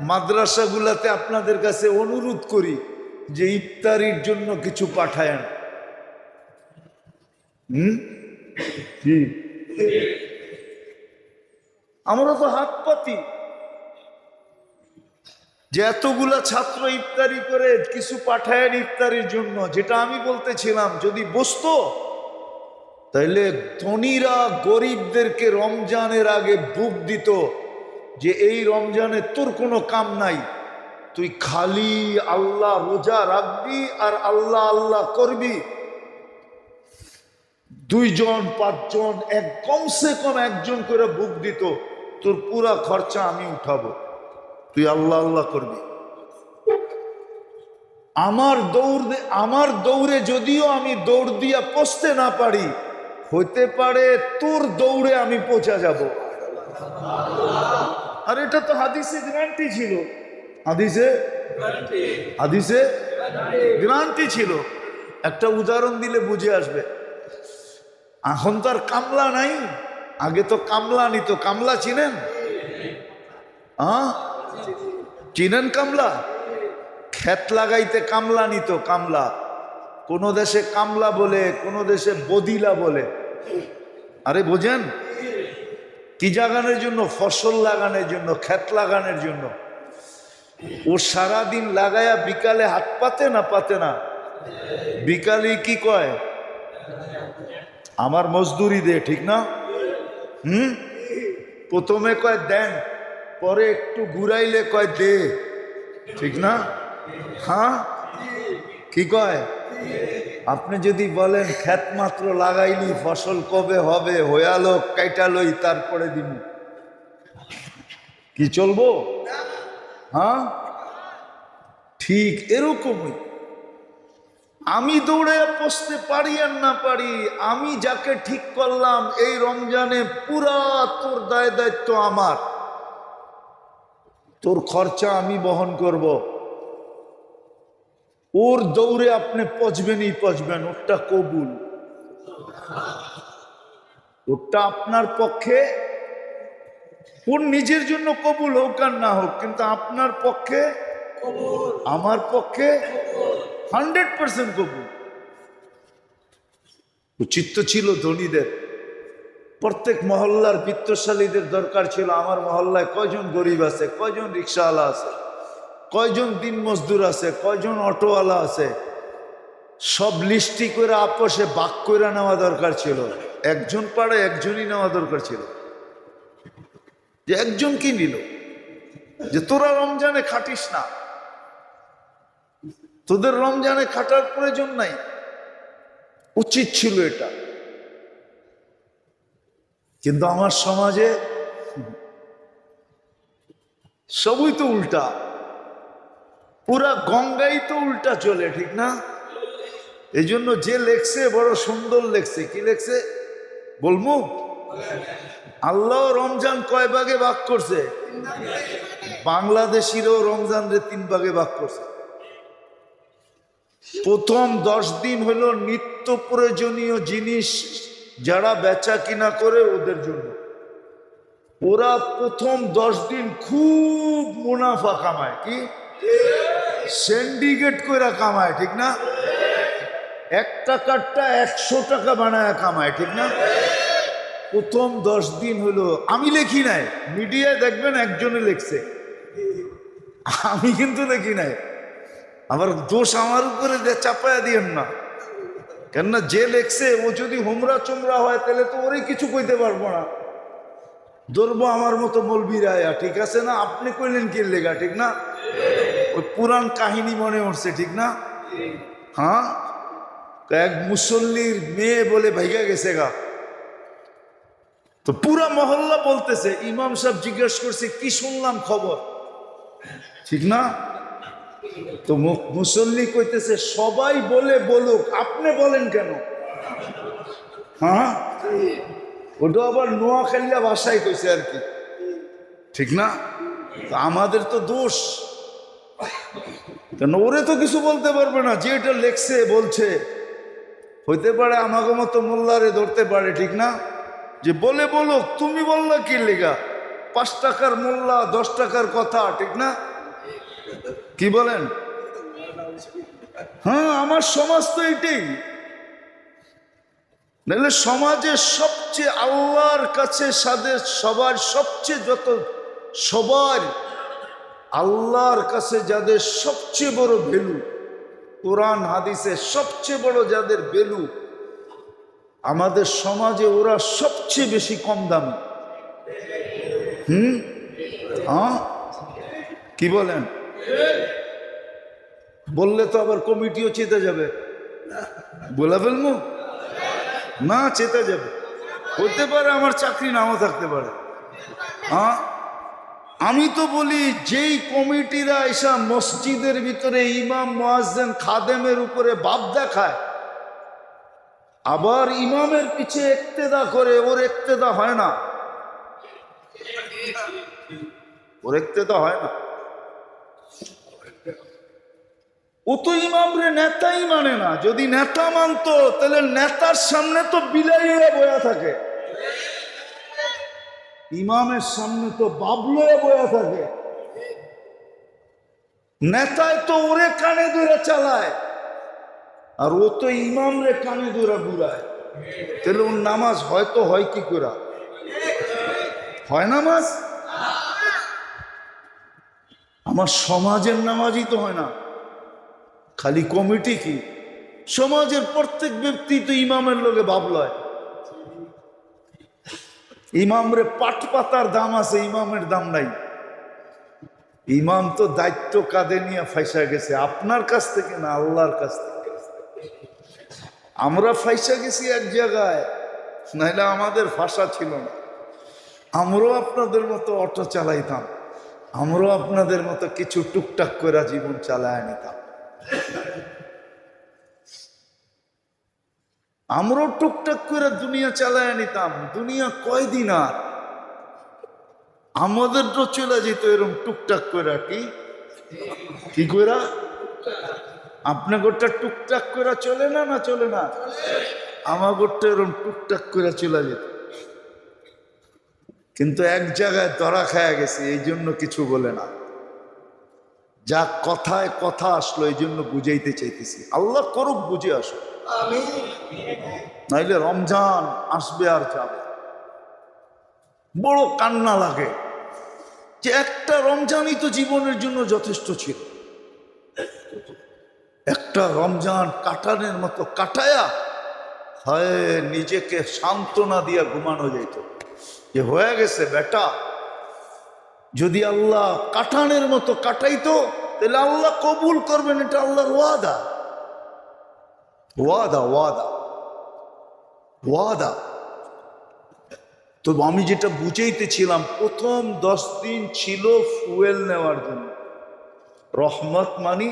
মাদ্রাসাগুলাতে আপনাদের কাছে অনুরোধ করি যে ইফতারির জন্য কিছু পাঠায়েন। কি আমরা তো হাত পাতি যে এতগুলা ছাত্র ইফতারি করে কিছু পাঠায়েন ইফতারির জন্য। যেটা আমি বলতেছিলাম, যদি বসতো তাইলে ধনীরা গরিবদেরকে রমজানের আগে বুক দিত যে এই রমজানে তোর কোনো কাম নাই, তুই খালি আল্লাহ রোজা রাখবি আর আল্লাহ আল্লাহ করবি। 2 জন 5 জন কমসে কম 1 জন করে বুক দিত, তোর পুরা খরচা আমি উঠাবো, তুই আল্লাহ আল্লাহ করবি। আমার দৌড়ে যদিও আমি দৌড় দিয়া পৌঁছতে না পারি, হইতে পারে তোর দৌড়ে আমি পৌঁছা যাব। আর এটা তো হাদিসে গ্যারান্টি ছিল, হাদিসে গ্যারান্টি ছিল। একটা উদাহরণ দিলে বুঝে আসবে। এখন তো আর কামলা নাই, আগে তো কামলা নিত। কামলা চিনেন? চিনেন কামলা? ক্ষেত লাগাইতে কামলা নিত। কামলা কোন দেশে কামলা বলে, কোন দেশে বদিলা বলে। আরে বোঝেন? কি জাগানোর জন্য? ফসল লাগানোর জন্য, ক্ষেত লাগানোর জন্য। ও সারাদিন লাগায়া বিকালে হাত পাতে না? পাতে না? বিকালে কি কয়? আমার মজদুরি দে, ঠিক না? প্রথমে কয় দেন, পরে একটু ঘুরাইলে কয় দে, ঠিক না? হ্যাঁ, কি কয়? আপনি যদি বলেন ক্ষেত মাত্র লাগাইলি, ফসল কবে হবে, হয়ালো কাইটালই তারপরে দিব, কি চলবো? হ্যাঁ, ঠিক এরকমই। আমি দৌড়ে পৌঁছতে পারি আর না পারি, আমি যাকে ঠিক করলাম এই রমজানে পুরা তোর দায় দায়িত্ব আমার, তোর খরচা আমি বহন করব। ওর দৌড়ে আপনি পচবেনই পচবেন, ওটা কবুল। ওটা আপনার পক্ষে, ওর নিজের জন্য কবুল হোক আর না হোক, কিন্তু আপনার পক্ষে, আমার পক্ষে 100% কবুল। উচিত ছিল ধনীদের, প্রত্যেক মহল্লার বিত্তশালীদের দরকার ছিল। আমার মহল্লায় কয়জন গরিব আছে, কয়জন রিক্সাওয়ালা আছে, কয়জন দিন মজদুর আছে, কয়জন অটোওয়ালা আছে, সব লিস্টি করে আপোষে বাক করে নেওয়া দরকার ছিল। একজন পাড়ে একজনই নেওয়া দরকার ছিল। যে একজন কি নিল যে তোরা রমজানে খাটিস না, তোদের রমজানে খাটার প্রয়োজন নাই। উচিত ছিল এটা। কিন্তু আমার সমাজে সবই তো উল্টা, পুরা গঙ্গাই তো উল্টা চলে, ঠিক না? এই জন্য যে লেখছে বড় সুন্দর লেখছে। কি লেখছে বলবো? আল্লাহ রমজান কয় ভাগে ভাগ করছে? বাংলাদেশিরও রমজান রে 3 ভাগে ভাগ করছে। প্রথম 10 দিন হলো নিত্য প্রয়োজনীয় জিনিস যারা বেচা কিনা করে ওদের জন্য। ওরা প্রথম 10 দিন খুব মুনাফা কামায়। কি সিন্ডিকেট করে কামায়, ঠিক না? 1 টাকারটা 100 টাকা বানায় কামায়, ঠিক না? প্রথম 10 দিন হলো, আমি লেখি নাই, মিডিয়ায় দেখবেন একজনে লেখছে, আমি কিন্তু লেখি নাই। আবার দোষ আমার উপরে চাপায়া দিয়েন না, কেননা যে লেখছে ও যদি হোমরা চোমরা হয় তাহলে তো ওরে কিছু কইতে পারবো না। ধরবো আমার মতো মৌলবীরা, ঠিক আছে না? আপনি কইলেন কি লেগা, ঠিক না? ওই পুরান কাহিনী মনে উঠছে, ঠিক না? হ্যাঁ, এক মুসল্লির মেয়ে বলে ভাইগা গেছে গা, তো পুরা মহল্লা বলতেছে, ইমাম সাহেব জিজ্ঞেস করছে কি শুনলাম খবর, ঠিক না? তো মুসল্লি কইতেছে সবাই বলে বলুক, আপনি বলেন কেন? হ্যাঁ, ওটা আবার নোয়াখালীয়া ভাষায় কইছে আর কি, ঠিক না? আমাদের তো দোষ, কেন ওরে তো কিছু বলতে পারবে না, যে এটা লেখছে বলছে। হইতে পারে আমাকে মতো মোল্লারে ধরতে পারে, ঠিক না? যে বলে বলো, তুমি বললা কি লেগা? 5 টাকার মোল্লা, 10 টাকার কথা, ঠিক না? কি বলেন? হ্যাঁ, আমার সমাজ তো এটাই। নাহলে সমাজের সবচেয়ে আল্লাহর কাছে সবার সবচেয়ে সবার আল্লাহর কাছে যাদের সবচেয়ে বড় ভ্যালু, কোরআন হাদিসে সবচেয়ে বড় যাদের ভ্যালু, আমাদের সমাজে ওরা সবচেয়ে বেশি কম দামি। হ্যাঁ, কি বলেন? বললে তো আবার কমিটিও চেতে যাবে, বলে ফেলবো না, চেতে যাবে। হতে পারে আমার চাকরি নাও থাকতে পারে। হ্যাঁ, আমি তো বলি যেই কমিটিরা এসব মসজিদের ভিতরে ইমাম মুয়াজ্জিন খাদেমের উপরে বাপ দেখায়, আবার ইমামের পিছে ইক্তেদা করে, ওর ইক্তেদা হয় না, ওর ইক্তেদা হয় না। ও তো ইমামরে নেতাই মানে না। যদি নেতা মানতো তাহলে নেতার সামনে তো বিলাইয়া বয়া থাকে, ইমামের সামনে তো বাবলয়ে বয়া থাকে। নেতায় তো ওরে কানে ধরে চালায়, আর ও তো ইমামরে কানে ধরে ঘুরায়। তাহলে ওর নামাজ হয়তো হয় কি করে? হয় নামাজ? আমার সমাজের নামাজই তো হয় না, খালি কমিটি কি? সমাজের প্রত্যেক ব্যক্তি তো ইমামের লোকে ভাবলয়। ইমামরে পাট পাতার দাম আছে, ইমামের দাম নাই। ইমাম তো দায়িত্ব কাঁধে নিয়ে ফাইসা গেছে, আপনার কাছ থেকে না, আল্লাহর কাছ থেকে। আমরা ফাইসা গেছি এক জায়গায়, নাইলে আমাদের ভাষা ছিল না। আমরাও আপনাদের মতো অটো চালাইতাম, আমরাও আপনাদের মতো কিছু টুকটাক করে জীবন চালায় নিতাম। আমরাও টুকটাক করে দুনিয়া চালায় নিতাম। দুনিয়া কয়দিন আর, আমাদের তো চলে যেত এরকম টুকটাক করে। কি কইরা? আপনার গোটা টুকটাক করে চলে না, না চলে না? আমার গোটা এরকম টুকটাক করে চলে যেত, কিন্তু এক জায়গায় ধরা খায়া গেছে, এই জন্য কিছু বলে না। যা কথায় কথা আসলো, এই জন্য বুঝাইতে চাইতেছি। আল্লাহ করুক বুঝে আসো, নাইলে রমজান আসবে আর যাবে। বড় কান্না লাগে যে একটা রমজানই তো জীবনের জন্য যথেষ্ট ছিল। একটা রমজান কাটানোর মতো কাটায়া হয় নিজেকে সান্ত্বনা দিয়া ঘুমানো যেত, যে হয়ে গেছে বেটা। যদি আল্লাহ কাটানের মতো কাটাইতো তাহলে আল্লাহ কবুল করবেন, এটা আল্লাহর ওয়াদা। ওয়াদা ওয়াদা ওয়াদা। তো আমি যেটা বুঝাইতেছিলাম, প্রথম 10 দিন ছিল ফুয়েল নেওয়ার জন্য। রহমত মানি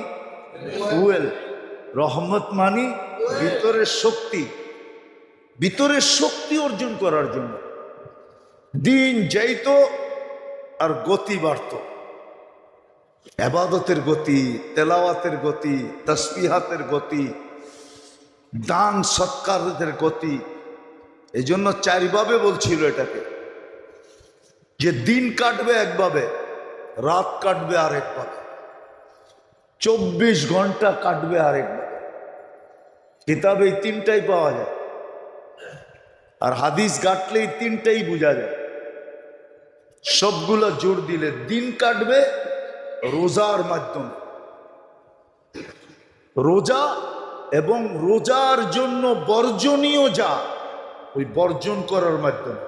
ফুয়েল, রহমত মানি ভিতরের শক্তি, ভিতরের শক্তি অর্জন করার জন্য। দিন যাইতো আর গতি বাড়ত, ইবাদতের গতি, তেলাওয়াতের গতি, তাসবিহাতের গতি, দান সৎকারের গতি। এই জন্য 4 ভাবে বলছিল এটাকে, যে দিন কাটবে একভাবে, রাত কাটবে আরেকভাবে, 24 ঘন্টা কাটবে আরেকভাবে। কিতাবে এই 3টাই পাওয়া যায়, আর হাদিস ঘাটলেই 3টাই বোঝা যায়। সবগুলো জোর দিলে দিন কাটবে রোজার মাধ্যমে। রোজা এবং রোজার জন্য বর্জনীয় যা, ওই বর্জন করার মাধ্যমে।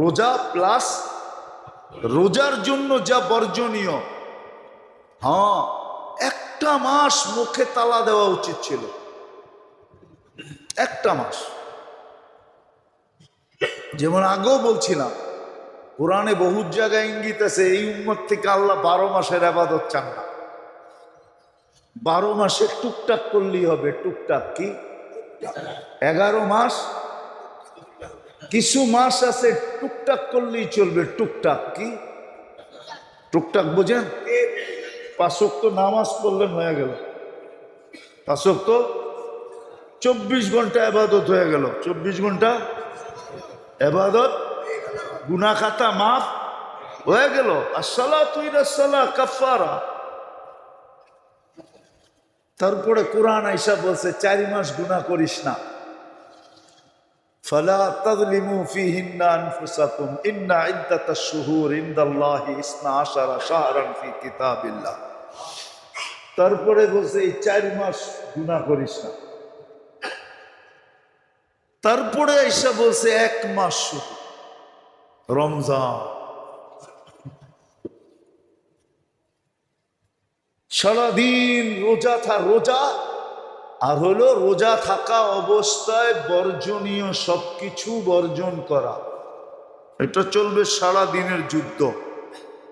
রোজা প্লাস রোজার জন্য যা বর্জনীয়, হ্যাঁ, একটা মাস মুখে তালা দেওয়া উচিত ছিল, একটা মাস। যেমন আগেও বলছিলাম, কোরআনে বহুত জায়গায় ইঙ্গিত আছে এই উম্মত থেকে আল্লাহ 12 মাসের ইবাদত চান না। 12 মাসে টুকটাক করলেই হবে। টুকটাক কি? 11 মাস। কিছু মাস আছে টুকটাক করলেই চলবে। টুকটাক কি? টুকটাক বোঝেন? 5 ওয়াক্ত নামাজ পড়লেন, হয়ে গেল 5 ওয়াক্ত। 24 ঘন্টা ইবাদত হয়ে গেল। 24 ঘন্টা ইবাদত, গুনাহ খাতা মাফ হয়ে গেল। আসসালাতু ইলাস সালাহ কাফারা। তারপরে কোরআন আইসা বলছে 4 মাস গুনাহ করিস না। ফালা তাযলিমু ফীহিন্না আনফুসাকুম ইন্না ইদ্দাতাশ শুহুর ইনদাল্লাহি 12 শাহরান ফি কিতাবিল্লাহ। তারপরে বলছে এই 4 মাস গুনাহ করিস না। তারপরে আইসা বলছে 1 মাস শুধু, রমজান। সারাদিন রোজা রোজা, আর হলো রোজা থাকা অবস্থায় বর্জনীয় সবকিছু বর্জন করা। এটা চলবে সারা দিনের যুদ্ধ।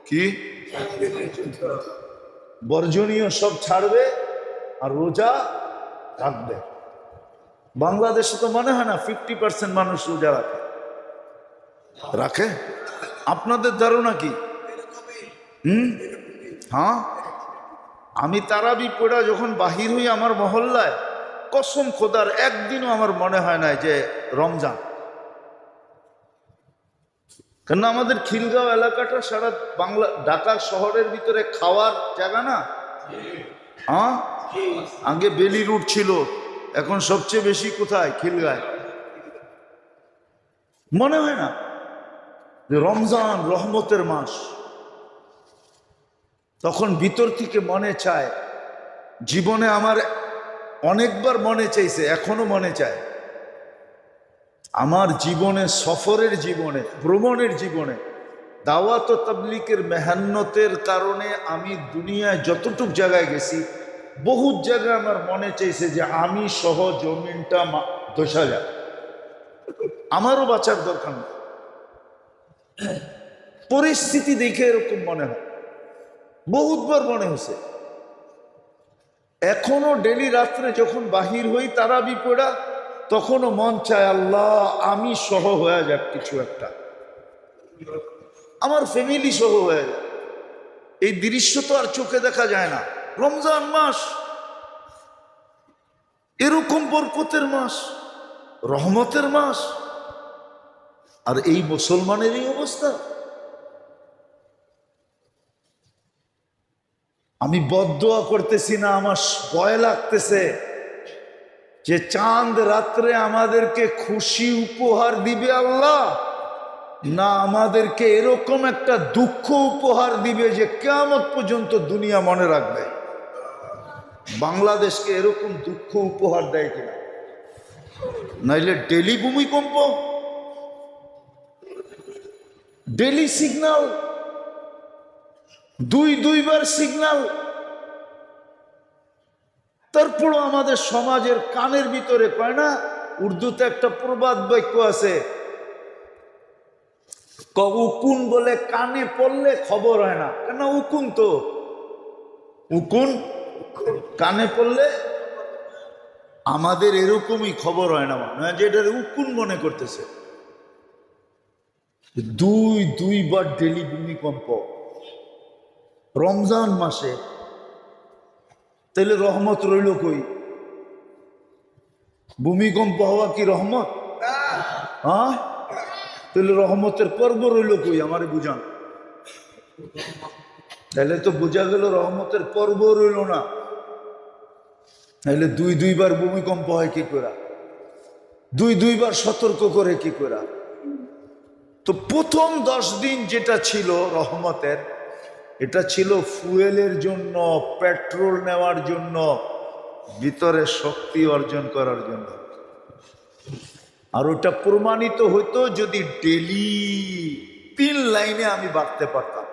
কি? বর্জনীয় সব ছাড়বে আর রোজা রাখবে। বাংলাদেশে তো মনে হয় না 50% মানুষ রোজা রাখে। রাখে? আপনাদের ধারণা কি? হ্যাঁ, আমি তারাবি পড়া যখন বাহির হই আমার মহল্লায়, কসম খোদার একদিনও আমার মনে হয় না যে রমজান। কেন আমাদের খিলগাঁও এলাকাটা সারা বাংলা, ঢাকা শহরের ভিতরে খাওয়ার জায়গা না। হ্যাঁ, আগে বেলি রুট ছিল, এখন সবচেয়ে বেশি কোথায়? খিলগাঁয়। মনে হয় না যে রমজান রহমতের মাস। তখন ভিতর থেকে মনে চায়, জীবনে আমার অনেকবার মনে চাইছে, এখনো মনে চায়, আমার জীবনে, সফরের জীবনে, ভ্রমণের জীবনে, দাওয়াত ও তাবলীগের মেহনতের কারণে আমি দুনিয়ায় যতটুক জায়গায় গেছি, বহুত জায়গায় আমার মনে চাইছে যে আমি সহ জমিনটা ধসা যায়, আমারও বাঁচার দরকার নেই। পরিস্থিতি দেখে এরকম মনে হয়, বহুতবার মনে হয়েছে। এখনো ডেলি রাত্রে যখন বাহির হই তারাবি পড়া, তখনও মন চায় আল্লাহ আমি সহ হয়ে যাক কিছু একটা, আমার ফ্যামিলি সহ হয়ে যায়। এই দৃশ্য তো আর চোখে দেখা যায় না। রমজান মাস এরকম বরকতের মাস, রহমতের মাস, আর এই মুসলমানের এই অবস্থা। আমি বদদোয়া করতেছি না, আমার ভয় লাগতেছে যে চাঁদ রাত্রে আমাদেরকে খুশি উপহার দিবে আল্লাহ, না আমাদেরকে এরকম একটা দুঃখ উপহার দিবে যে কিয়ামত পর্যন্ত দুনিয়া মনে রাখবে। বাংলাদেশকে এরকম দুঃখ উপহার দেয় কিনা? নাইলে ডেলি ভূমিকম্প, ডেলি সিগন্যাল, দুইবার সিগন্যাল। তারপরও আমাদের সমাজের কানের ভিতরে, কয় না উর্দুতে একটা প্রবাদ বাক্য আছে, উকুন বলে কানে পড়লে খবর হয় না। কেন? উকুন তো, উকুন কানে পড়লে আমাদের এরকমই খবর হয় না, মানে যে এটা উকুন মনে করতেছে। দুইবার ডেলি ভূমিকম্প রমজান মাসে, তাহলে রহমত রইল কই? ভূমিকম্প হওয়া কি রহমত? হ্যাঁ, তাহলে রহমতের পর্ব রইল কই? আমারে বুঝান। তাহলে তো বোঝা গেল রহমতের পর্ব রইল না। তাহলে দুইবার ভূমিকম্প হয় কি করে? দুইবার সতর্ক করে কি করে? তো প্রথম 10 দিন যেটা ছিল রহমতের, এটা ছিল ফুয়েলের জন্য, পেট্রোল নেওয়ার জন্য, ভিতরে শক্তি অর্জন করার জন্য। আর ওটা প্রমাণিত হইতো যদি ডেলি 3 লাইনে আমি বাড়তে পারতাম।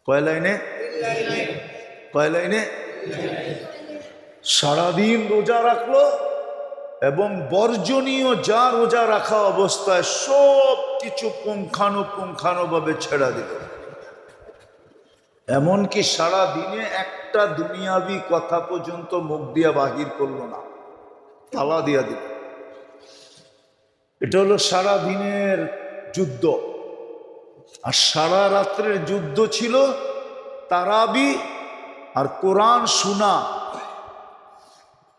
কয় লাইনে? কয় লাইনে? সারাদিন রোজা রাখলো এবং বর্জনীয় যা রোজা রাখা অবস্থায় সব কিছু পুঙ্খানুপুঙ্খানুভাবে ছেড়ে দিল। এমনকি সারা দিনে একটা দুনিয়াবি কথা পর্যন্ত মুখ দিয়া বাহির করলো না, তালা দিয়া দিল। এটা হলো সারা দিনের যুদ্ধ। আর সারা রাত্রের যুদ্ধ ছিল তারাবি আর কোরআন শোনা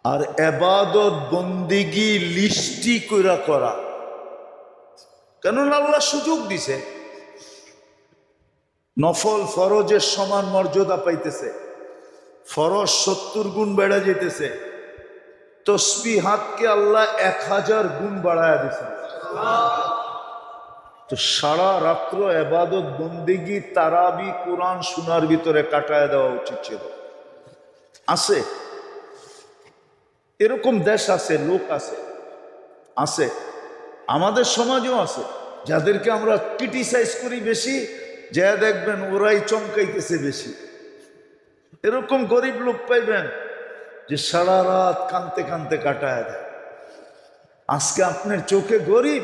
আর এবাদত বন্দিগি লিস্টি কইরা করা। কেননা আল্লাহ সুযোগ দিছে, নফল ফরজের সমান মর্যাদা পাইতেছে, ফরজ 70 গুণ বেড়ে যেতেছে, তসবিহাতকে আল্লাহ 1000 গুণ বাড়ায়া দিছে। তো সারা রাত্র এবাদত বন্দিগি তারাবি কোরআন শোনার ভিতরে কাটায় দেওয়া উচিত ছিল। আছে এরকম দেশ, আছে লোক, আছে আমাদের সমাজেও আছে যাদেরকে আমরা ক্রিটিসাইজ করি বেশি, যা দেখবেন ওরাই চমকাইতেছে বেশি। এরকম গরিব লোক পাইবেন যে সারা রাত কানতে কানতে কাটায় দেয়। আজকে আপনার চোখে গরিব,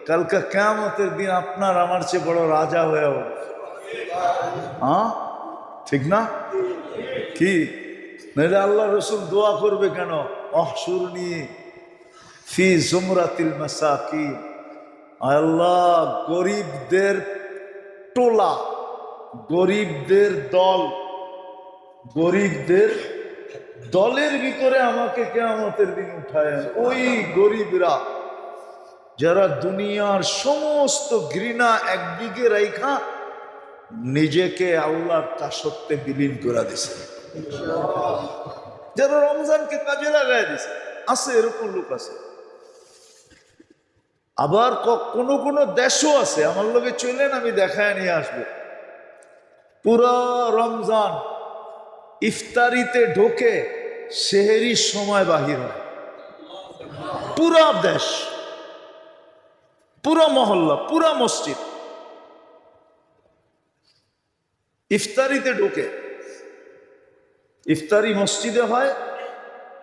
কালকে কিয়ামতের দিন আপনার আমার চেয়ে বড় রাজা হয়ে হবে। হ্যাঁ ঠিক না? কি নাহলে আল্লাহ রসুল দোয়া করবে কেন? অহশুরনি ফি জুমরাতিল মাসাকিন, আল্লাহ গরিবদের টোলা, গরিবদের দল, গরিবদের দলের ভিতরে আমাকে কিয়ামতের দিন উঠায়। ওই গরিবরা যারা দুনিয়ার সমস্ত ঘৃণা একদিকে রাইখা নিজেকে আল্লাহর দাসত্বে বিলীন করে দিছে, যারা রমজানকে কাজে লাগাই দিছে। আছে এরকম লোক আছে। আবার কোন কোন দেশও আছে, আমার লোকে চলেন আমি দেখায় নিয়ে আসবো, পুরা রমজান ইফতারিতে ঢোকে সেহেরির সময় বাহির হয়। পুরা দেশ, পুরা মহল্লা, পুরা মসজিদ ইফতারিতে ঢোকে। ইফতারি মসজিদে হয়,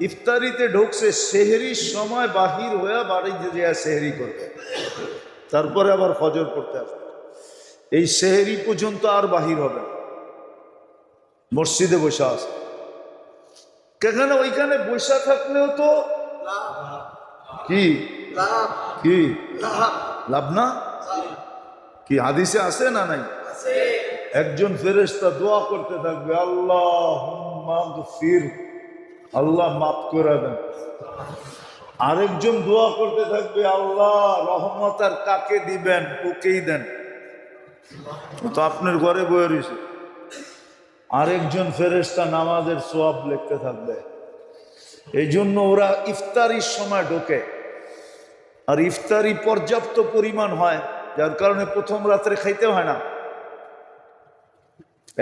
ইফতারিতে ঢুকছে, সেহরির সময় বাহির হয়ে বাড়িতে যায় সেহরি করবে, তারপরে আবার ফজর পড়তে আসবে। এই সেহরি পর্যন্ত আর বাহির হবে না, মসজিদে বসে আছে। কেন? ওইখানে বসে থাকলেও তো কি কি লাভ না? কি হাদিসে আছে না নাই? একজন ফেরেশতা দোয়া করতে থাকবে, আল্লাহুম্মা গফির, আল্লাহ মাফ করে দেন। আরেকজন দোয়া করতে থাকবে, আল্লাহ রহমত আর কাকে দিবেন, ওকেই দেন। তো আপনার ঘরে বয়ে রয়েছে। আরেকজন ফেরেশতা নামাজের সওয়াব লিখতে থাকবে। এই জন্য ওরা ইফতারির সময় ঢোকে, আর ইফতারি পর্যাপ্ত পরিমাণ হয়, যার কারণে প্রথম রাত্রে খাইতে হয় না,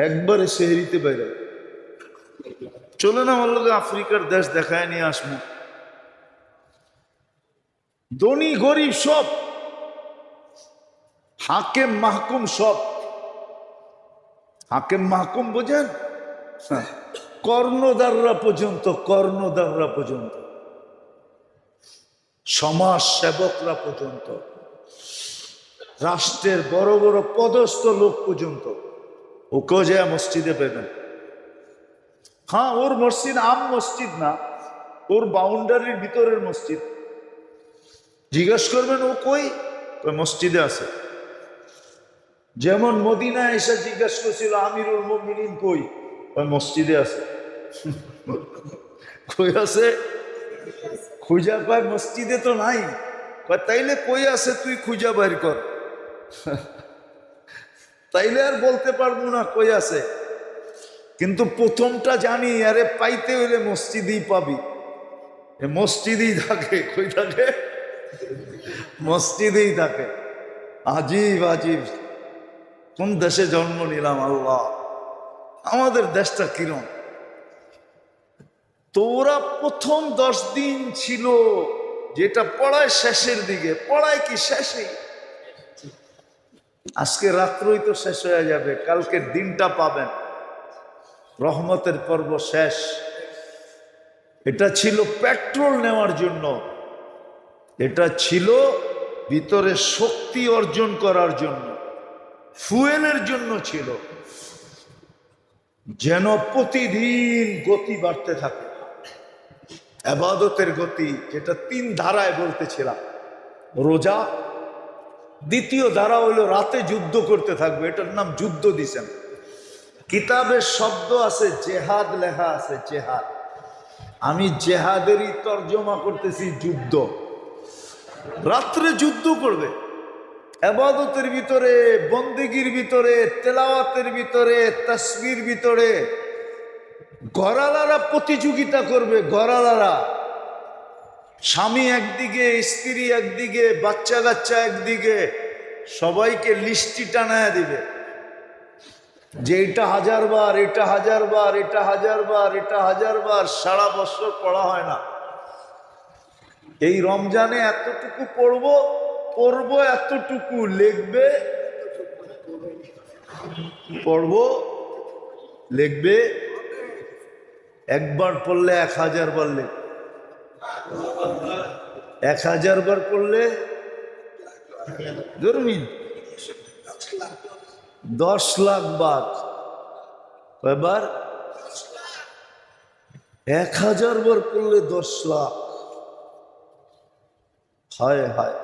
একবারে সেহরিতে বাইরে। চলে না আমার লোকে আফ্রিকার দেশ দেখায় নিয়ে আসবো। ধনী গরিব সব, হাকেম মাহকুম সব। হাকেম মাহকুম বোঝেন? কর্ণদাররা পর্যন্ত, কর্ণদাররা পর্যন্ত, সমাজ সেবকরা পর্যন্ত, রাষ্ট্রের বড় বড় পদস্থ লোক পর্যন্ত ওকেও যায় মসজিদে পেবেন। হ্যাঁ, ওর মসজিদ আম মসজিদ না, ওর বাউন্ডারির ভিতরের মসজিদ। জিজ্ঞেস করবেন ও কই? মসজিদে আছে। যেমন মদিনায় এসে জিজ্ঞেস করছিল আমিরুল মুমিনিন কই? ওই মসজিদে আছে। কই আছে? খুঁজা পায় মসজিদে তো নাই। তাইলে কই আছে তুই খুঁজা বাইর কর। তাইলে আর বলতে পারবো না কই আছে, কিন্তু প্রথমটা জানি, আরে পাইতে হইলে মসজিদেই পাবি। মসজিদেই থাকে। কই থাকে? মসজিদেই থাকে। আজীব আজীব, কোন দেশে জন্ম নিলাম আল্লাহ। আমাদের দেশটা কিরম? তো ওরা প্রথম 10 দিন ছিল, যেটা পড়ায় শেষের দিকে, পড়ায় কি শেষে, আজকে রাত্রই তো শেষ হয়ে যাবে, কালকের দিনটা পাবেন, রহমতের পর্ব শেষ। এটা ছিল পেট্রোল নেওয়ার জন্য, এটা ছিল ভিতরে শক্তি অর্জন করার জন্য, ফুয়েলের জন্য ছিল, যেন প্রতিদিন গতি বাড়তে থাকে, ইবাদতের গতি, যেটা 3 ধারায় বলতেছিলাম। রোজা, দ্বিতীয় ধারা হলো রাতে যুদ্ধ করতে থাকবে, এটার নাম যুদ্ধ দিছেন। কিতাবের শব্দ আছে জেহাদ, লেখা আছে জেহাদ, আমি জেহাদেরই তর্জমা করতেছি যুদ্ধ। রাত্রে যুদ্ধ করবে, ইবাদতের ভিতরে, বন্দেগীর ভিতরে, তেলাওয়াতের ভিতরে, তাসবির ভিতরে। ঘরালারা প্রতিযোগিতা করবে, ঘরালারা, স্বামী একদিকে, স্ত্রী একদিকে, বাচ্চা কাচ্চা একদিকে, সবাইকে লিস্টি টানায় দিবে যে এটা 1000 বার, এটা 1000 বার, এটা 1000 বার, এটা 1000 বার। সারা বছর পড়া হয় না, এই রমজানে এতটুকু পড়বো এতটুকু, লিখবে, পড়বো, লিখবে। একবার পড়লে 1000 বার লিখবে, 1000 বার পড়লে ধর্মিন 10 লাখ বার। কয়বার? 1000 বার পড়লে 10 লাখ। হায় হায়।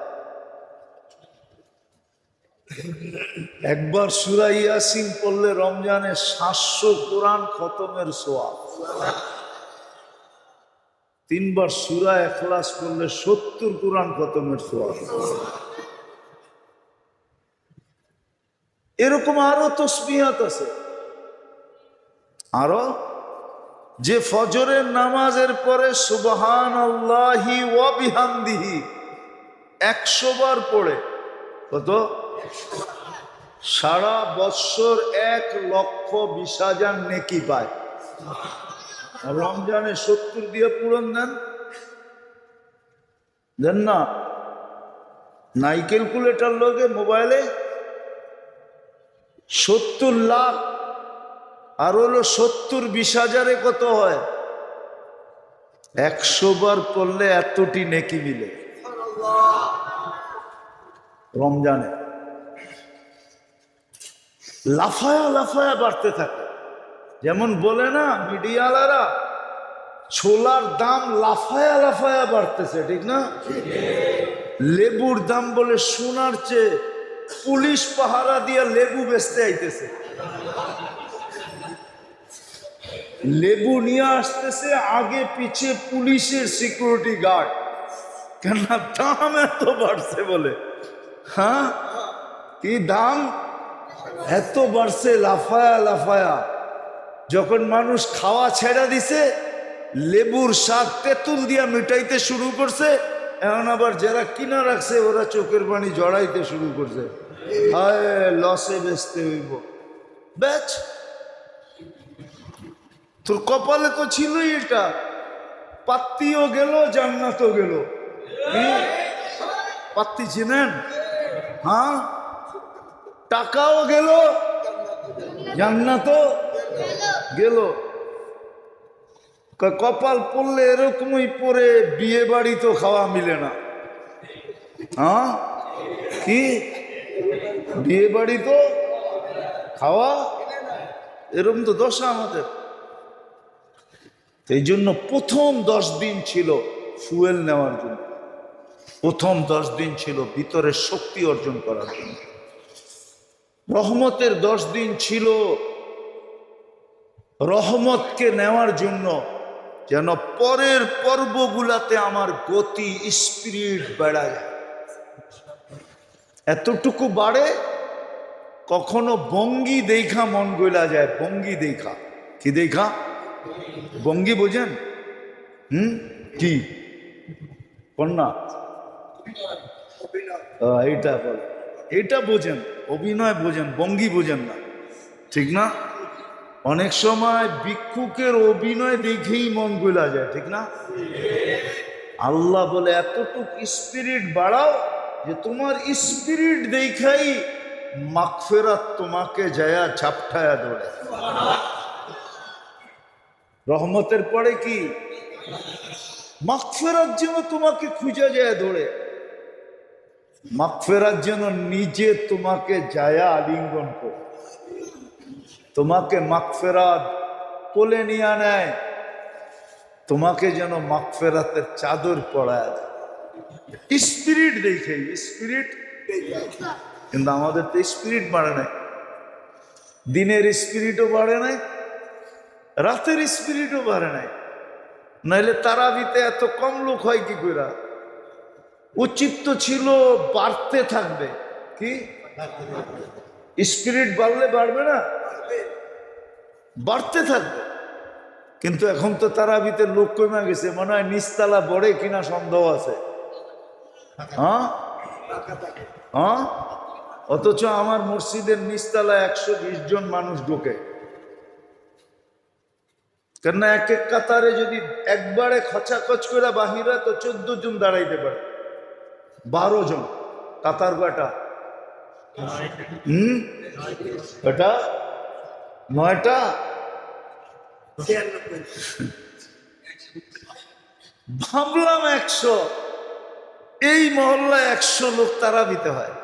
একবার সূরা ইয়াসিন পড়লে রমজানে 700 কোরআন খতমের সওয়াব। 3 বার সূরা ইখলাস পড়লে 70 কোরআন খতমের সওয়াব। এরকম আরো তসবিহাত আছে। আরো যে ফজরের নামাজের পরে সুবহানাল্লাহি ওয়া বিহামদিহি 100 বার পড়ে, কত? সারা বৎসর 1,20,000 নেকি পায়। রমজানে 70 দিয়ে পূরণ দেন না? নাই ক্যালকুলেটর লোকে মোবাইলে 70 লাখ আর হলো 70,20,000 কত হয়? 100 বার পড়লে এতটি নেকি মিলে রমজানে। লাফায়া লাফায়া বাড়তে থাকে। যেমন বলে না মিডিয়ালারা, ছোলার দাম লাফায়া লাফায়া বাড়তেছে, ঠিক না? লেবুর দাম বলে সোনার চেয়ে পুলিশ পাহারা দিয়া লেবু বেচতে আইতেছে। লেবু নিয়ে আসতেছে, আগে পিছে পুলিশের সিকিউরিটি গার্ড, কেন দাম এত বাড়ছে বলে। হ্যাঁ, কি দাম এত বাড়ছে, লাফায়া লাফায়া। যখন মানুষ খাওয়া ছেড়া দিছে, লেবুর স্বাদ তেঁতুল দিয়া মিটাইতে শুরু করছে, এখন আবার যারা কিনা রাখছে ওরা চোখের পানি জড়াইতে শুরু করছে। হায়, লসে বেচতে হইব। বেচ, তোর কপালে তো ছিলই এটা। পাত্তিও গেল, জান্নাতও গেল। কি পাত্তি চিনেন? হ্যাঁ, টাকাও গেল, জান্নাতও গেল। কপাল পড়লে এরকমই পরে বিয়ে বাড়ি তো খাওয়া মিলে না। হ্যাঁ, কি বিয়ে বাড়ি তো খাওয়া, এরকম তো দশা আমাদের। এই জন্য প্রথম 10 দিন ছিল ফুয়েল নেওয়ার জন্য, প্রথম 10 দিন ছিল ভিতরে শক্তি অর্জন করার জন্য। রহমতের 10 দিন ছিল রহমতকে নেওয়ার জন্য, যেন পরের পর্বগুলাতে আমার গতি, স্পিরিট বেড়ায়। এতটুকু বাড়ে, কখনো ভঙ্গি দেখা মন গইলা যায়। ভঙ্গি দেখা, কি দেখা? ভঙ্গি বোঝেন? কি কন্যা? এইটা বল, এটা বোঝেন, অভিনয় বোঝেন, ভঙ্গি বোঝেন না, ঠিক না? অনেক সময় ভিক্ষুকের অভিনয় দেখেই মন গলা যায়, ঠিক না? আল্লাহ বলে এতটুকু স্পিরিট বাড়াও যে তোমার স্পিরিট দেখাই মাগফিরাত তোমাকে যায়া ঝাপটায়া ধরে। রহমতের পরে কি মাগফিরাত যেন তোমাকে খুঁজে যায় ধরে, মাগফিরাত যেন নিজে তোমাকে যায়া আলিঙ্গন করে, তোমাকে মাগফিরাত কোলে নিয়ে নেয়, তোমাকে যেন মাগফিরাতের চাদর পরায় দেয়। স্পিরিট দেখে, স্পিরিট। কিন্তু আমাদের তো স্পিরিট বাড়ে নাই, দিনের স্পিরিটও বাড়ে নাই, রাতের স্পিরিটও বাড়ে নাই। নাইলে তারাবিতে এত কম লোক হয় কি করে? উচিত তো ছিল বাড়তে থাকবে। কি স্পিরিট বাড়লে বাড়বে না, বাড়তে থাকবে। কিন্তু এখন তো তারাবিতে লোক কমে গেছে, মনে হয় নিচতলা বড়ে কিনা সন্দেহ আছে। হ্যাঁ হ্যাঁ, অথচ আমার মসজিদের নিচতলা 120 জন মানুষ ঢোকে। কেননা এক এক কাতারে যদি একবারে খচাখচ করে বাহিরা তো 14 জন দাঁড়াইতে পারে, 12 জন। কাতার কয়টা? কয়টা? 9টা। ভাবলাম 100, এই মহল্লায় 100 লোক তারাবিতে হয়।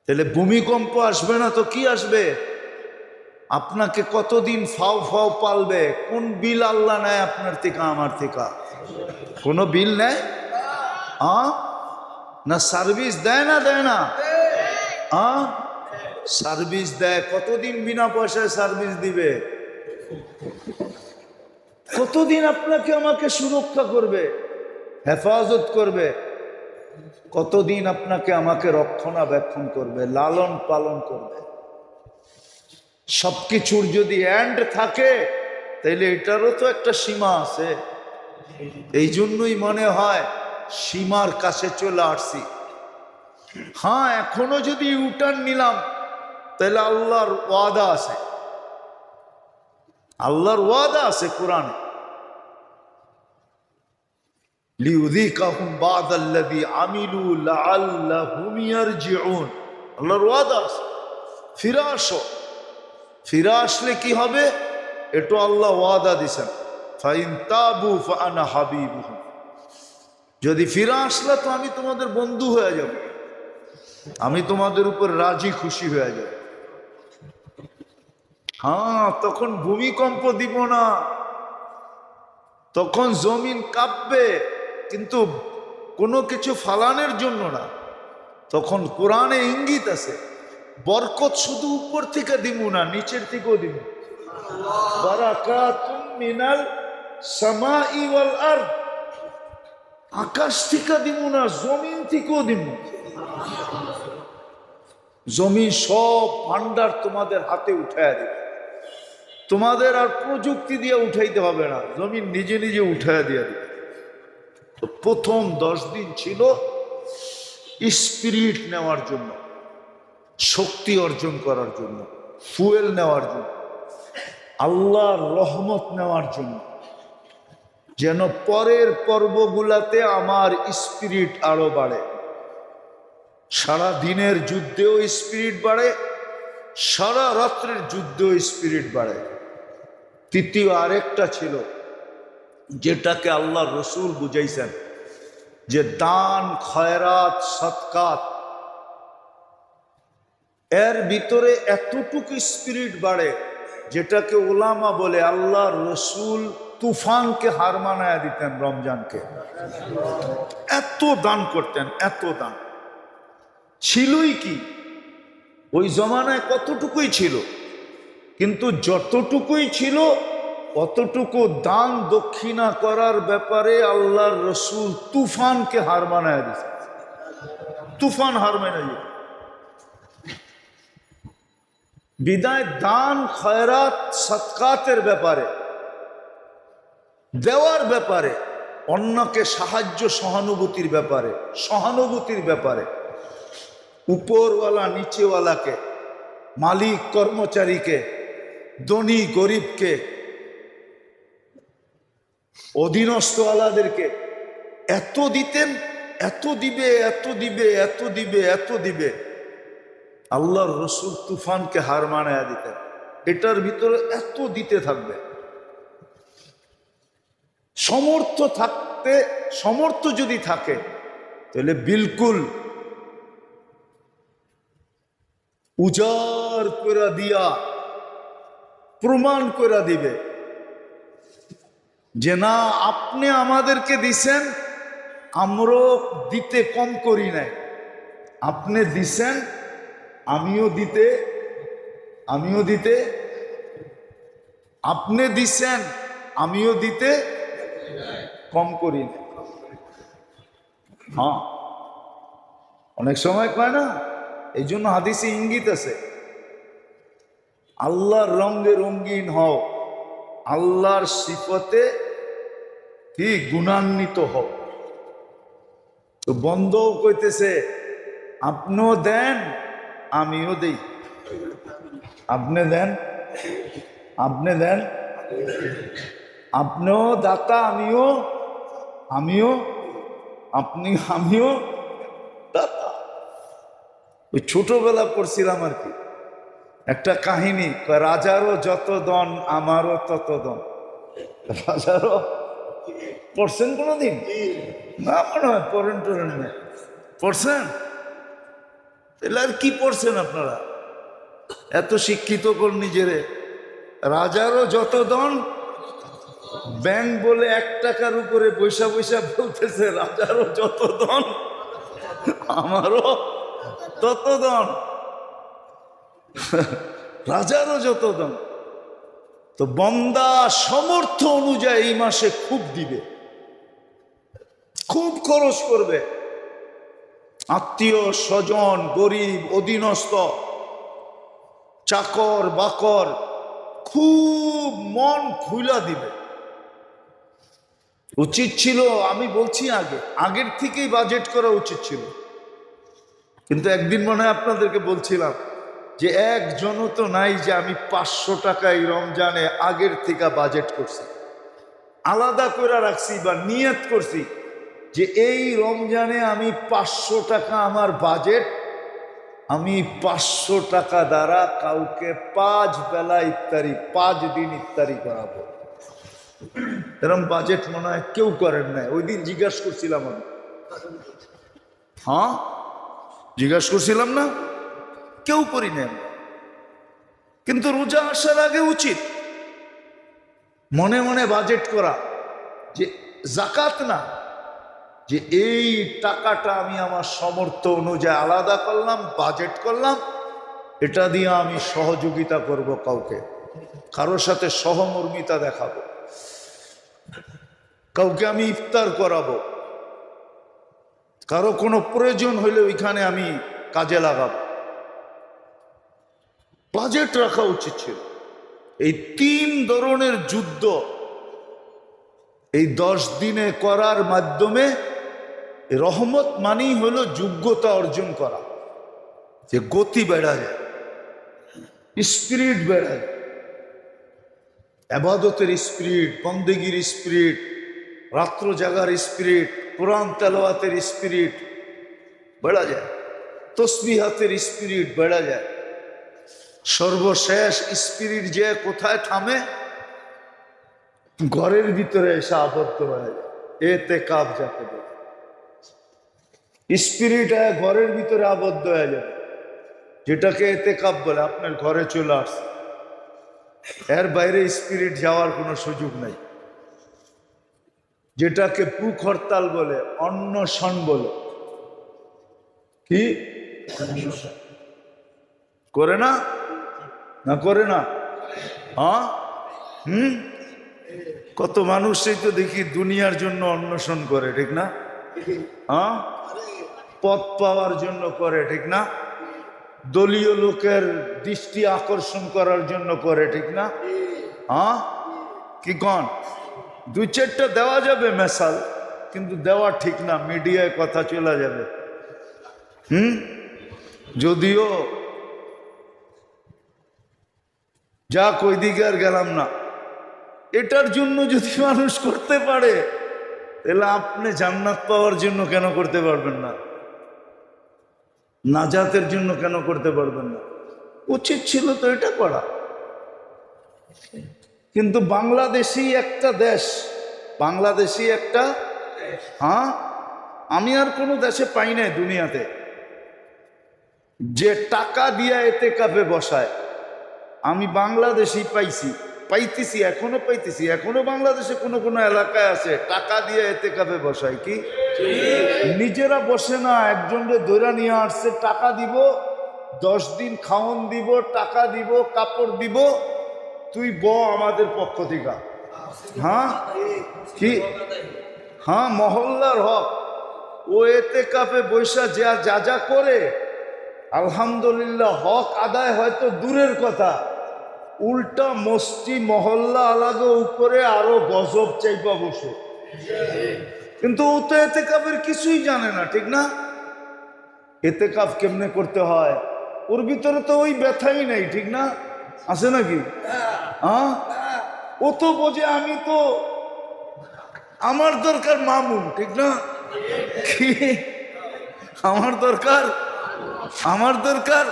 তাহলে ভূমিকম্প আসবে না তো কি আসবে? আপনাকে কতদিন ফাও ফাও পালবে? কোন বিল আল্লাহ নেয় আপনার থেকে আমার থেকে? কোনো বিল নেয় না? সার্ভিস দেয় না? দেয় না? সার্ভিস দেয়। কতদিন বিনা পয়সায় সার্ভিস দিবে? কতদিন আপনাকে আমাকে সুরক্ষা করবে, হেফাজত করবে? কতদিন আপনাকে আমাকে রক্ষণাবেক্ষণ করবে, লালন পালন করবে? সবকিছুর যদি এন্ড থাকে তাইলে এটারও তো একটা সীমা আছে। এই জন্যই মনে হয় সীমার কাছে চলে আসছি। হ্যাঁ, এখনো যদি ইউটার্ন নিলাম তাহলে আল্লাহর ওয়াদা আছে, আল্লাহর ওয়াদা আছে কোরআনে, লিউযিকাহুম বা'দাল্লাযী আমিলু লাআল্লাহুম ইয়ারজিউন। আল্লাহর ওয়াদা আছে। ফিরে আসো, ফিরে আসলে কি হবে এটা আল্লাহ ওয়াদা দিছেন, ফাইন তাবু ফাআনা হাবিবুহুম। যদি ফিরে আসলে তো আমি তোমাদের বন্ধু হয়ে যাব, আমি তোমাদের উপর রাজি খুশি হয়ে যাব। হ্যাঁ, তখন ভূমিকম্প দিব না, তখন জমিন কাঁপবে, কিন্তু কোনো কিছু ফালানোর জন্য না। তখন কোরআনে ইঙ্গিত আছে, বরকত শুধু উপর থেকে দিব না, নিচের থেকেও দিব। বারাকাতুম মিনাল সামাই ওয়াল আরদ, আকাশ থেকে দিব না, জমিন থেকেও দিব। জমিন সব ভান্ডার তোমাদের হাতে উঠায় দেবে, তোমাদের আর প্রযুক্তি দিয়ে উঠাইতে হবে না, জমিন নিজে নিজে উঠায় দিয়ে দেবে। তো প্রথম 10 দিন ছিল স্পিরিট নেওয়ার জন্য, শক্তি অর্জন করার জন্য, ফুয়েল নেওয়ার জন্য, আল্লাহর রহমত নেওয়ার জন্য, যেন পরের পর্বগুলাতে আমার স্পিরিট আরো বাড়ে। সারা দিনের যুদ্ধেও স্পিরিট বাড়ে, সারা রাত্রের যুদ্ধেও স্পিরিট বাড়ে। তৃতীয় আরেকটা ছিল, যেটাকে আল্লাহ রসুল বুঝাইছেন, যে দান, খয়রাত, সদকাত, এর ভিতরে এতটুকু স্পিরিট বাড়ে যেটাকে ওলামা বলে আল্লাহ রসুল তুফানকে হার মানায় দিতেন। রমজানকে এত দান করতেন, এত দান ছিলই কি ওই জমানায়, কতটুকুই ছিল, কিন্তু যতটুকুই ছিল অতটুকু দান দক্ষিণা করার ব্যাপারে আল্লাহর রসুল তুফানকে হার মানায় দিতেন। তুফান হার মেনে যেত। বিদায় দান, খয়রাত, সদকাতের ব্যাপারে, দেওয়ার ব্যাপারে, অন্যকে সাহায্য সহানুভূতির ব্যাপারে, সহানুভূতির ব্যাপারে, উপরওয়ালা নিচেওয়ালাকে, মালিক কর্মচারীকে, ধনী গরিবকে, অধীনস্থওয়ালাদেরকে এত দিতেন, এত দিবে, এত দিবে, এত দিবে, এত দিবে, আল্লাহর রসুল তুফানকে হার মানায়া দিতেন। এটার ভিতরে এত দিতে থাকবে। সমর্থ যদি থাকে তাহলে বিলকুল উজাড় করে দিয়া প্রমাণ করে দিবে যে না, আপনি আমাদেরকে দিছেন, আমরাও দিতে কম করি নাই। আপনি দিছেন, আমিও দিতে আপনি দিছেন, আমিও দিতে কম করি না। হ্যাঁ, অনেক সময় কয় না, এই জন্য হাদিসে ইঙ্গিত আছে, আল্লাহর রঙে রঙিন হও, আল্লাহর সিফতে কি গুণান্বিত হও। তো বন্ধও কইতেছে আপনিও দেন, আমিও দেই। আপনি দেন, আপনিও দাতা, আমিও দাতা। ওই ছোটবেলা পড়ছিলাম আর কি একটা কাহিনী, রাজারও যত দন আমারও তত দন। রাজারও পড়ছেন কোনোদিন? না মনে হয় পড়েন না। পড়ছেন? তাহলে আর কি পড়ছেন আপনারা? এত শিক্ষিত কর নিজেরে। রাজারও যত দন, ব্যাংক বলে 1 টাকার উপরে পয়সা বলতেছে রাজারও যত দন আমারও তত দন। রাজারও যত দন। তো বন্দা সমর্থ অনুযায়ী এই মাসে খুব দিবে, খুব খরচ করবে। আত্মীয় স্বজন, গরিব, অধীনস্থ, চাকর বাকর, খুব মন খুলা দিবে। উচিত ছিল, আমি বলছি আগের থেকেই বাজেট করা উচিত ছিল। কিন্তু একদিন মনে হয় আপনাদেরকে বলছিলাম যে একজনও তো নাই যে আমি 500 টাকা এই রমজানে আগের থেকে বাজেট করছি, আলাদা করে রাখছি বা নিয়ত করছি যে এই রমজানে আমি 500 টাকা আমার বাজেট, আমি 500 টাকা দ্বারা কাউকে 5 বেলা ইফতারি, 5 দিন ইফতারি করাবো। এরকম বাজেট মনে হয় কেউ করেন নাই। ওই দিন জিজ্ঞাসা করছিলাম আমি, হ্যাঁ জিজ্ঞাসা করছিলাম না, কেউ করি না। কিন্তু রোজা আসার আগে উচিত মনে মনে বাজেট করা, যে জাকাত না, যে এই টাকাটা আমি আমার সামর্থ্য অনুযায়ী আলাদা করলাম, বাজেট করলাম, এটা দিয়ে আমি সহযোগিতা করব, কাউকে কারোর সাথে সহমর্মিতা দেখাবো, কাউকে আমি ইফতার করাবো, কারো কোনো প্রয়োজন হইলে ওইখানে আমি কাজে লাগাবো। বাজেট রাখা উচিত ছিল। এই 3 ধরনের যুদ্ধ এই 10 দিনে করার মাধ্যমে রহমত মানেই হলো যোগ্যতা অর্জন করা, যে গতি বেড়া যায়, স্পিরিট বেড়া যায়, ইবাদতের স্পিরিট, বন্দেগীর স্পিরিট, রাত্র জাগার স্পিরিট, কোরআন তেলাওয়াতের স্পিরিট বেড়া যায়, তসবিহাতের স্পিরিট বেড়া যায়। সর্বশেষ স্পিরিট যে কোথায় থামে? ঘরের ভিতরে এসে আবদ্ধ হয়ে যায়। এতেকাব যাকে বলে, স্পিরিট ঘরের ভিতরে আবদ্ধ হয়ে যাবে, যেটাকে এতেকাব বলে। আপনার ঘরে চলে আসছে, এর বাইরে স্পিরিট যাওয়ার কোনো সুযোগ নাই। যেটাকে ভুখ হরতাল বলে, অন্নশন বলে, কি করে না? না করে না? হ্যাঁ, কত মানুষই তো দেখি দুনিয়ার জন্য অন্বেষণ করে, ঠিক না? হ্যাঁ, পদ পাওয়ার জন্য করে, ঠিক না? দলীয় লোকের দৃষ্টি আকর্ষণ করার জন্য করে, ঠিক না? হ্যাঁ, কি কন? 2-4টা দেওয়া যাবে মেসাল, কিন্তু দেওয়া ঠিক না, মিডিয়ায় কথা চলে যাবে। যদিও যাক, ওই দিকে আর গেলাম না। এটার জন্য যদি মানুষ করতে পারে, তাহলে আপনি জান্নাত পাওয়ার জন্য কেন করতে পারবেন না? নাজাতের জন্য কেন করতে পারবেন না? উচিত ছিল তো এটা করা। কিন্তু বাংলাদেশি একটা দেশ, বাংলাদেশি একটা, হ্যাঁ, আমি আর কোনো দেশে পাই নাই দুনিয়াতে যে টাকা দিয়া এতেকাফে বসায়। আমি বাংলাদেশি পাইতেছি, এখনো পাইতেছি। এখনো বাংলাদেশে কোনো কোনো এলাকায় আছে টাকা দিয়ে এতেকাফে বসায়। কি নিজেরা বসে না, একজনকে ধরে নিয়ে আসছে, টাকা দিব, 10 দিন খাওয়ন দিব, টাকা দিব, কাপড় দিব, তুই আমাদের পক্ষ থেকে। হ্যাঁ কি, হ্যাঁ, মহল্লার হক। ও এতেকাফে বৈশা যা যা করে, আলহামদুলিল্লাহ, হক আদায় হয়তো দূরের কথা, উল্টা মস্তি মহল্লা আলাদা উপরে আরো গজব চাইপা বসে। কিন্তু ও তো এতেকাফের কিছুই জানে না, ঠিক না? এতেকাফ কেমনে করতে হয় ওর ভিতরে তো ওই ব্যথাই নাই, ঠিক না? আছে নাকি? হ্যাঁ, ও তো বোঝে আমি তো, আমার দরকার মামুন, ঠিক না? কি আমার দরকার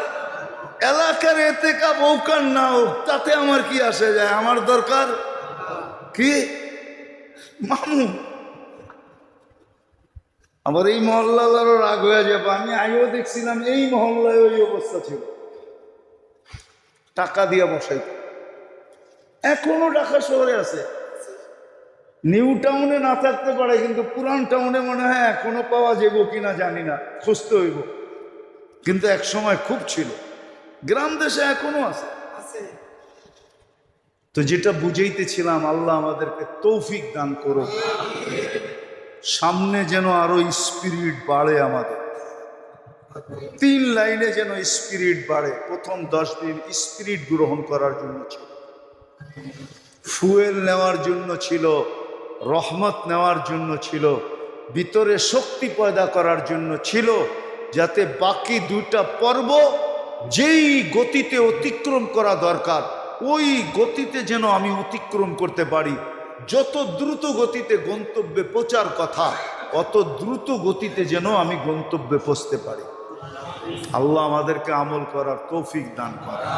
এলাকার এতেকাফ হোক আর না হোক, তাতে আমার কি আসে যায়? আমার দরকার কি মামুন। আবার এই মহল্লারও রাগ হয়ে যাবে। আমি আগেও দেখছিলাম এই মহল্লায় ওই অবস্থা ছিল, টাকা দিয়ে বসাইত। এখনো ঢাকা শহরে আছে, নিউ টাউনে না থাকতে পারে, কিন্তু পুরান টাউনে মনে হয় এখনো পাওয়া যাবো কিনা জানি না, খুঁজতে হইব। কিন্তু এক সময় খুব ছিল, গ্রাম দেশে এখনো আছে। তো যেটা বুঝাইতেছিলাম, আল্লাহ আমাদেরকে তৌফিক দান করো, সামনে যেন আরো স্পিরিট বাড়ে আমাদের। 3 লাইনে যেন স্পিরিট বাড়ে। প্রথম 10 দিন স্পিরিট গ্রহণ করার জন্য ছিল, ফুয়েল নেওয়ার জন্য ছিল, রহমত নেওয়ার জন্য ছিল, ভিতরে শক্তি পয়দা করার জন্য ছিল, যাতে বাকি 2টা পর্ব যেই গতিতে অতিক্রম করা দরকার ওই গতিতে যেন আমি অতিক্রম করতে পারি। যত দ্রুত গতিতে গন্তব্যে পৌঁছার কথা অত দ্রুত গতিতে যেন আমি গন্তব্যে পৌঁছতে পারি। আল্লাহ আমাদেরকে আমল করার তৌফিক দান করেন।